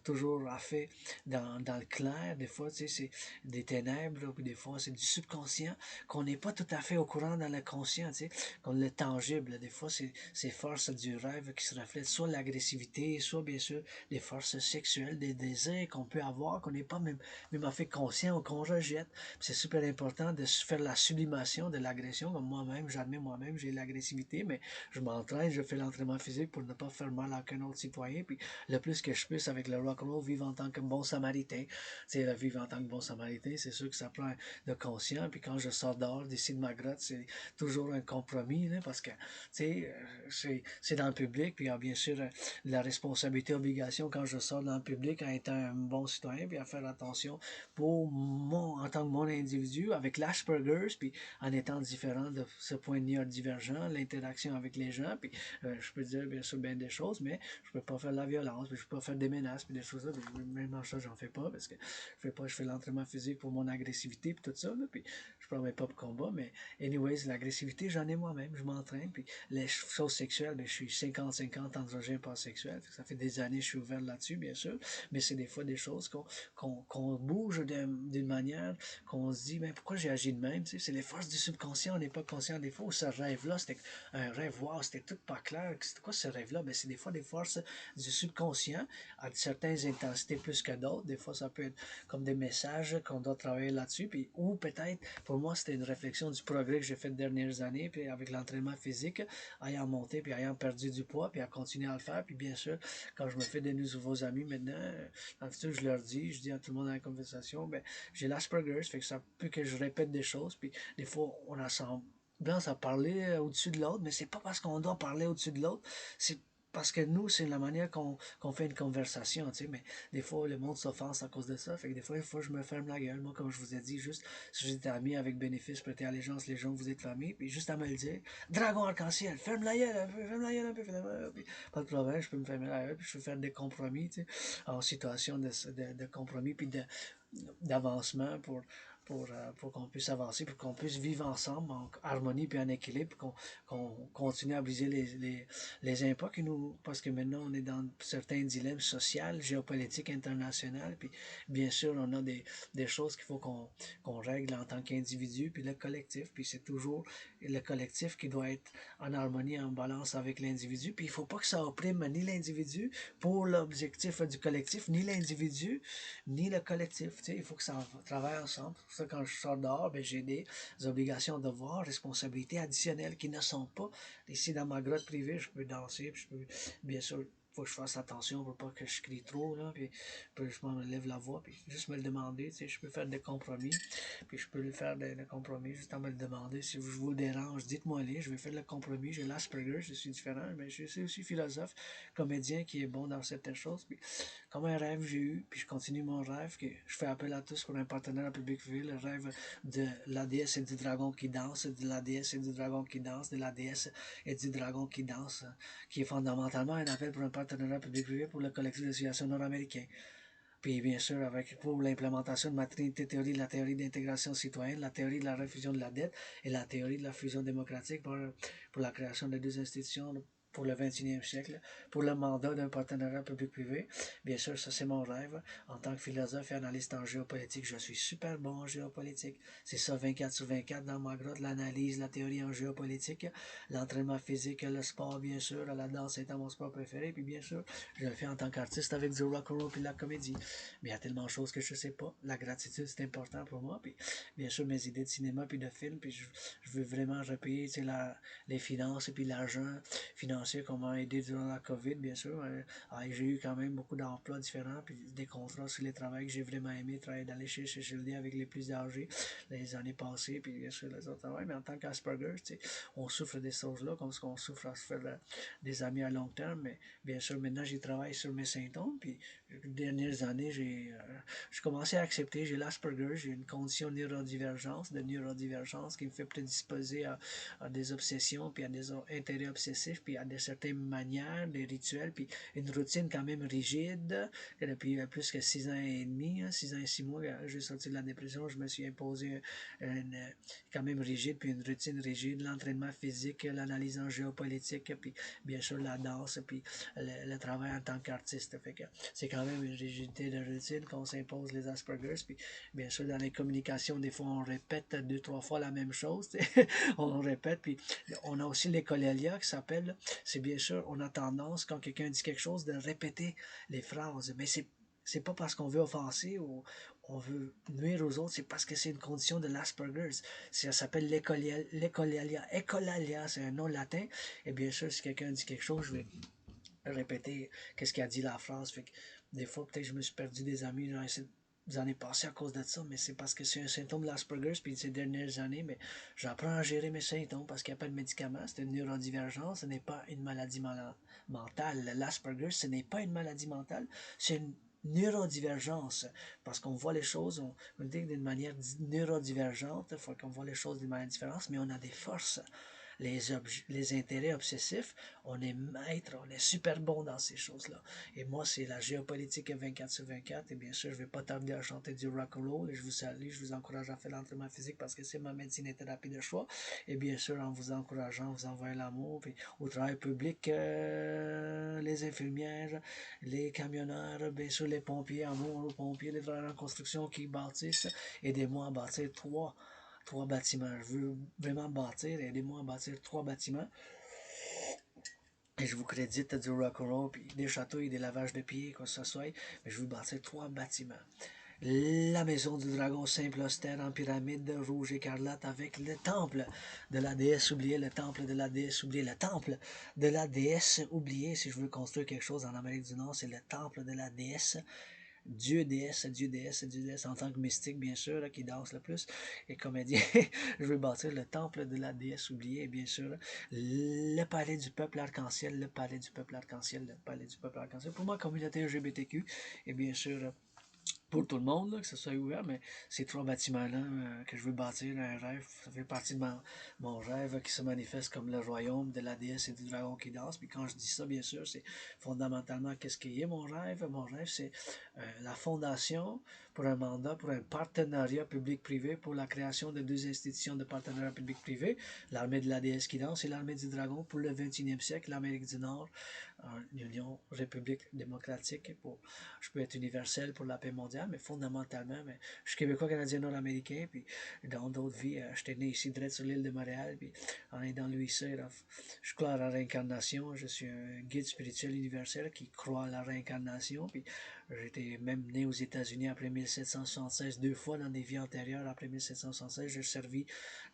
toujours à fait dans le clair. Des fois, tu sais, c'est des ténèbres, là, puis des fois, c'est du subconscient qu'on n'est pas tout à fait au courant dans le conscient, tu sais, comme le tangible. Là. Des fois, c'est ces forces du rêve qui se reflètent soit l'agressivité, soit, bien sûr, les forces sexuelles, des désirs qu'on peut avoir, qu'on n'est pas même en fait conscient ou qu'on rejette. C'est super important de faire la sublimation de l'agression, comme moi-même, j'admets moi-même, j'ai l'agressivité, mais je m'entraîne, je fais l'entraînement physique pour ne pas faire mal à aucun autre citoyen, puis le plus que je puisse avec le rock'n'roll, vivre en tant que bon samaritain. Tu sais, vivre en tant que bon samaritain, c'est sûr que ça prend de conscient, puis quand je sors dehors d'ici de ma grotte, c'est toujours un compromis, là, parce que, tu sais, c'est dans le public, puis il y a bien sûr la responsabilité, obligation quand je sors dans le public à être un bon citoyen, puis à faire attention en tant que mon individu, avec l'Asperger's, puis en étant différent de ce point de vue divergent, l'interaction avec les gens, puis je peux dire bien sûr bien des choses, mais je peux pas faire de la violence, puis je peux pas faire des menaces, puis des choses là, puis même ça, j'en fais pas, parce que je fais l'entraînement physique pour mon agressivité, puis tout ça, là, puis je prends mes pas pour combat, mais anyways, l'agressivité, j'en ai moi-même, je m'entraîne, puis les choses sexuelles, ben, je suis 50-50 androgène pas sexuel, ça fait des années que je suis ouvert là-dessus, bien sûr, mais c'est des fois des choses qu'on bouge d'une manière, qu'on se dit, mais pourquoi j'ai agi de même, tu sais, c'est les forces du subconscient, on n'est pas conscient des fois, où ce rêve-là, c'était un rêve, wow, c'était tout pas clair, c'était quoi ce rêve-là, ben, c'est des fois des forces du subconscient, à certaines intensités plus que d'autres, des fois ça peut être comme des messages qu'on doit travailler là-dessus, puis ou peut-être, pour moi, c'était une réflexion du progrès que j'ai fait les dernières années, puis avec l'entraînement physique, ayant monté, puis ayant perdu du poids, puis à continuer à le faire, puis bien sûr, quand je me fais des nouveaux amis maintenant, dans le futur, je dis à tout le monde dans la conversation, ben, j'ai l'Asperger's, fait que ça peut que je répète des choses, puis des fois, on a tendance à parler au-dessus de l'autre, mais c'est pas parce qu'on doit parler au-dessus de l'autre, c'est parce que nous, c'est la manière qu'on fait une conversation, tu sais, mais des fois, le monde s'offense à cause de ça, fait que des fois, il faut que je me ferme la gueule. Moi, comme je vous ai dit, juste, si j'étais ami avec bénéfice, prêter allégeance, les gens, vous êtes famille, puis juste à me le dire, Dragon arc-en-ciel, ferme la gueule un peu, ferme la gueule un peu, ferme la gueule, puis pas de problème, je peux me fermer la gueule, puis je peux faire des compromis, tu sais, en situation de compromis, puis d'avancement pour qu'on puisse avancer, pour qu'on puisse vivre ensemble en harmonie puis en équilibre, qu'on continue à briser les impôts qui nous. Parce que maintenant, on est dans certains dilemmes sociaux, géopolitiques, internationaux, puis bien sûr, on a des choses qu'il faut qu'on règle en tant qu'individu, puis le collectif, puis c'est toujours le collectif qui doit être en harmonie, en balance avec l'individu, puis il ne faut pas que ça opprime ni l'individu pour l'objectif du collectif, ni l'individu, ni le collectif. Tu sais, il faut que ça travaille ensemble. ça, quand je sors dehors, ben, j'ai des obligations, devoirs, responsabilités additionnelles qui ne sont pas. Ici, dans ma grotte privée, je peux danser, puis je peux, bien sûr, faut que je fasse attention pour pas que je crie trop, là, puis je m'enlève la voix, puis juste me le demander, tu sais, je peux faire des compromis, puis je peux le faire des compromis, juste en me le demander. Si je vous le dérange, dites-moi les, je vais faire le compromis, j'ai l'Asperger, je suis différent, mais je suis aussi philosophe, comédien qui est bon dans certaines choses, puis comme un rêve j'ai eu, puis je continue mon rêve, que je fais appel à tous pour un partenaire public-privé, le rêve de la déesse et du dragon qui danse, de la déesse et du dragon qui danse, de la déesse et du dragon qui danse, qui est fondamentalement un appel pour un partenariat public-privé pour le collectif d'associations nord-américain. Puis bien sûr, avec pour l'implémentation de ma trinité théorie, la théorie d'intégration citoyenne, la théorie de la refusion de la dette et la théorie de la fusion démocratique pour la création de deux institutions pour le 21e siècle, pour le mandat d'un partenariat public-privé. Bien sûr, ça c'est mon rêve. En tant que philosophe et analyste en géopolitique, je suis super bon en géopolitique. C'est ça 24 sur 24 dans ma grotte, l'analyse, la théorie en géopolitique, l'entraînement physique, le sport bien sûr, la danse étant mon sport préféré, puis bien sûr, je le fais en tant qu'artiste avec du rock-and-roll puis de la comédie. Mais il y a tellement de choses que je sais pas. La gratitude, c'est important pour moi. Puis, bien sûr, mes idées de cinéma puis de film. Puis, je veux vraiment repayer les finances et puis l'argent financier qu'on m'a aidé durant la COVID, bien sûr. J'ai eu quand même beaucoup d'emplois différents puis des contrats sur les travaux que j'ai vraiment aimé. Travailler d'aller chez Childé avec les plus âgés les années passées. Puis, bien sûr, les autres travails. Mais en tant qu'Asperger, on souffre des choses-là comme ce qu'on souffre à se faire des amis à long terme. Mais bien sûr, maintenant, j'y travaille sur mes symptômes. Puis, les dernières années, j'ai commencé à accepter, j'ai l'Asperger, j'ai une condition de neurodivergence qui me fait prédisposer à des obsessions, puis à des intérêts obsessifs, puis à des certaines manières, des rituels, puis une routine quand même rigide. Et depuis plus que 6 ans et demi, 6 ans et 6 mois, j'ai sorti de la dépression, je me suis imposé quand même rigide, puis une routine rigide, l'entraînement physique, l'analyse en géopolitique, puis bien sûr la danse, puis le travail en tant qu'artiste. Fait que c'est quand même une rigidité de routine qu'on s'impose les Aspergers. Puis bien sûr, dans les communications, des fois, on répète 2, 3 fois la même chose. On répète. Puis on a aussi l'écolalia qui s'appelle, c'est bien sûr, on a tendance, quand quelqu'un dit quelque chose, de répéter les phrases. Mais c'est pas parce qu'on veut offenser ou on veut nuire aux autres, c'est parce que c'est une condition de l'Asperger's. Ça s'appelle l'écolalia. Écolalia, c'est un nom latin. Et bien sûr, si quelqu'un dit quelque chose, je vais répéter qu'est-ce qu'il a dit la phrase. Fait que des fois, peut-être je me suis perdu des amis dans les années passées à cause de ça, mais c'est parce que c'est un symptôme de l'Asperger's, puis ces dernières années, mais j'apprends à gérer mes symptômes parce qu'il n'y a pas de médicaments, c'est une neurodivergence, ce n'est pas une maladie mentale. L'Asperger's, ce n'est pas une maladie mentale, c'est une neurodivergence, parce qu'on voit les choses, on dit d'une manière neurodivergente, il faut qu'on voit les choses d'une manière différente, mais on a des forces les intérêts obsessifs, on est maître, on est super bon dans ces choses-là. Et moi, c'est la géopolitique 24 sur 24. Et bien sûr, je ne vais pas tarder à chanter du rock-and-roll. Et je vous salue, je vous encourage à faire l'entraînement physique parce que c'est ma médecine et thérapie de choix. Et bien sûr, en vous encourageant, vous envoyez l'amour. Puis au travail public, les infirmières, les camioneurs, bien sûr, les pompiers, amour aux pompiers, les travailleurs en construction qui bâtissent. Aidez-moi à bâtir trois bâtiments. Je veux vraiment bâtir. Aidez-moi à bâtir 3 bâtiments. Et je vous crédite du rock-and-roll, puis des châteaux et des lavages de pieds, quoi que ce soit. Mais je veux bâtir 3 bâtiments. La maison du dragon simple austère en pyramide rouge écarlate avec le temple de la déesse oubliée, le temple de la déesse oubliée, le temple de la déesse oubliée. Si je veux construire quelque chose en Amérique du Nord, c'est le temple de la déesse Dieu, déesse, Dieu, déesse, Dieu, déesse, en tant que mystique, bien sûr, là, qui danse le plus, et comédien, je veux bâtir le temple de la déesse oubliée, et bien sûr, le palais du peuple arc-en-ciel, le palais du peuple arc-en-ciel, le palais du peuple arc-en-ciel, pour ma communauté LGBTQ, et bien sûr, pour tout le monde, là, que ce soit ouvert, mais ces 3 bâtiments-là que je veux bâtir, un rêve, ça fait partie de mon rêve qui se manifeste comme le royaume de la déesse et du dragon qui danse. Puis quand je dis ça, bien sûr, c'est fondamentalement qu'est-ce qui est mon rêve. Mon rêve, c'est la fondation pour un mandat, pour un partenariat public-privé, pour la création de 2 institutions de partenariat public-privé, l'armée de la déesse qui danse et l'armée du dragon pour le 21e siècle, l'Amérique du Nord, en Union République démocratique. Je peux être universel pour la paix mondiale, mais fondamentalement, mais je suis québécois, canadien, nord-américain, puis dans d'autres vies, j'étais né ici, direct sur l'île de Montréal, puis en aidant Louis Cyr, je crois à la réincarnation, je suis un guide spirituel universel qui croit à la réincarnation, puis j'étais même né aux États-Unis après 1776, deux fois dans des vies antérieures après 1776, j'ai servi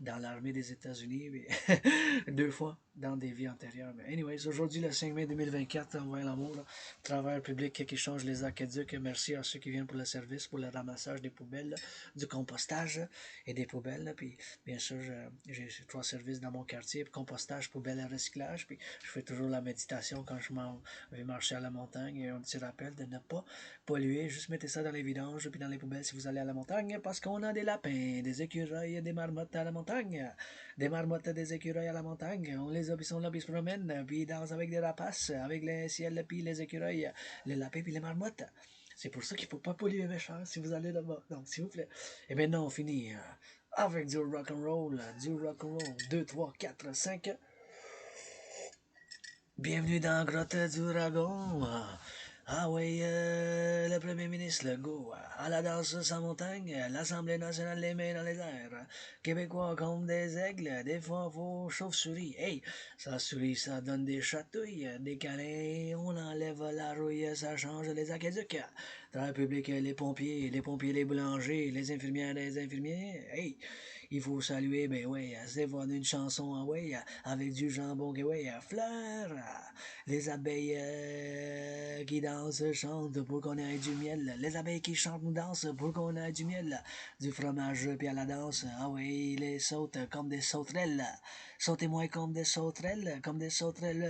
dans l'armée des États-Unis, deux fois dans des vies antérieures. Mais anyways, aujourd'hui, le 5 mai 2024, envers l'amour, travail public qui change les aqueducs. Merci à ceux qui viennent pour le service, pour le ramassage des poubelles, là, du compostage et des poubelles. Là. Puis, bien sûr, j'ai trois services dans mon quartier, compostage, poubelle et recyclage. Puis, je fais toujours la méditation quand je m'en vais marcher à la montagne. Et un petit rappel de ne pas polluer, juste mettez ça dans les vidanges puis dans les poubelles si vous allez à la montagne, parce qu'on a des lapins, des écureuils, des marmottes à la montagne. Des marmottes, des écureuils à la montagne. On les a, puis sont là, puis se promènent, puis ils dansent avec des rapaces, avec les ciels, puis les écureuils, les lapins, puis les marmottes. C'est pour ça qu'il ne faut pas polluer mes chers si vous allez là-bas. Donc, s'il vous plaît. Et maintenant, on finit avec du rock'n'roll. Du rock'n'roll. 2, 3, 4, 5. Bienvenue dans la grotte du dragon. Ah oui, le premier ministre Legault, à la danse sans montagne, l'Assemblée nationale les mains dans les airs, Québécois comme des aigles, des fois vos chauves-souris. Hey, ça souris, ça donne des chatouilles, des câlins, on enlève la rouille, ça change les aqueducs. Travail public, les pompiers, les boulangers, les infirmières, les infirmiers. Hey, il faut saluer, ben ouais, c'est voir une chanson, ouais, avec du jambon, ouais, fleurs, les abeilles qui dansent, chantent pour qu'on ait du miel. Les abeilles qui chantent nous dansent pour qu'on ait du miel. Du fromage puis à la danse, ah oui, les sautent comme des sauterelles. Sautez-moi comme des sauterelles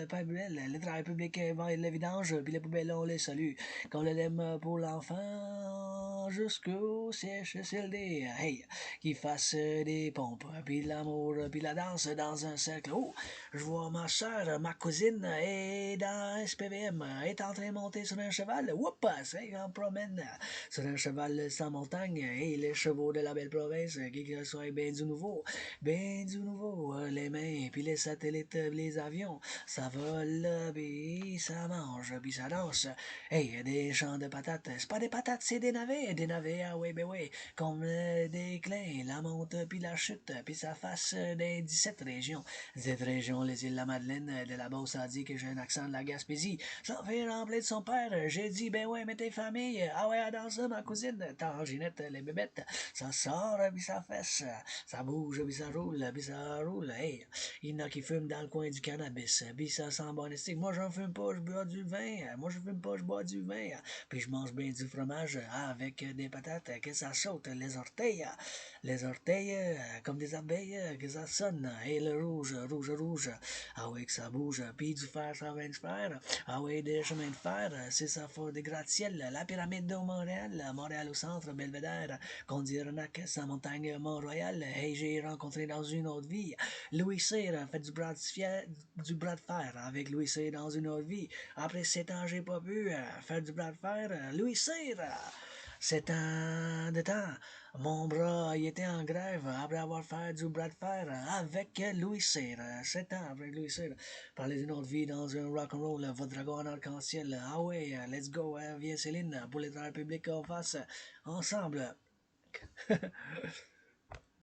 pas belles. Les travailleurs publics vont les vidanges, puis les poubelles, on les salue. Qu'on le l'aime pour l'enfant jusqu'au CHSLD. Hey, qui fasse des pompes, puis l'amour, puis la danse dans un cercle. Oh, je vois ma soeur, ma cousine, est dans SPVM, est en train de monter sur un cheval. Oups, c'est on promène sur un cheval sans montagne. Et les chevaux de la belle province, qui soient bien du nouveau, les mains, puis les satellites, les avions, ça vole, puis ça mange, puis ça danse. Hey, des champs de patates, c'est pas des patates, c'est des navets, ah ouais, ben ouais, comme des clins, la monte, puis la chute, puis ça fasse des 17 régions. Cette région, les îles de la Madeleine, de la Beauce a dit que j'ai un accent de la Gaspésie. J'en fais remplir de son père, j'ai dit, ben ouais, mais tes familles, ah ouais, dans ça, ma cousine, Tanginette, les bébêtes, ça sort, puis ça fesse, ça bouge, puis ça roule, hey, il y en a qui fument dans le coin du cannabis, puis ça sent bon estique. Moi, j'en fume pas, je bois du vin, moi, je fume pas, je bois du vin, puis je mange bien du fromage, avec des patates, que ça saute, les orteils, comme des abeilles, que ça sonne, et le rouge, rouge, rouge, ah oui, que ça bouge, puis du fer, ça vient de fer, ah oui, des chemins de fer, c'est ça, faut des gratte-ciel, la pyramide de Montréal, Montréal au centre, Belvédère, Condironac, sa montagne, Mont-Royal, hey, j'ai rencontré dans une autre vie, Louis Cyr fait du bras de fer avec Louis Cyr dans une autre vie, après 7 ans, j'ai pas pu faire du bras de fer, Louis Cyr, 7 ans de temps, mon bras il était en grève après avoir fait du bras de fer avec Louis Cyr. 7 ans avec Louis Cyr. Parler d'une autre vie dans un rock'n'roll, votre dragon en arc-en-ciel. Ah ouais, let's go, viens Céline, pour les travailleurs publics qu'on fasse ensemble.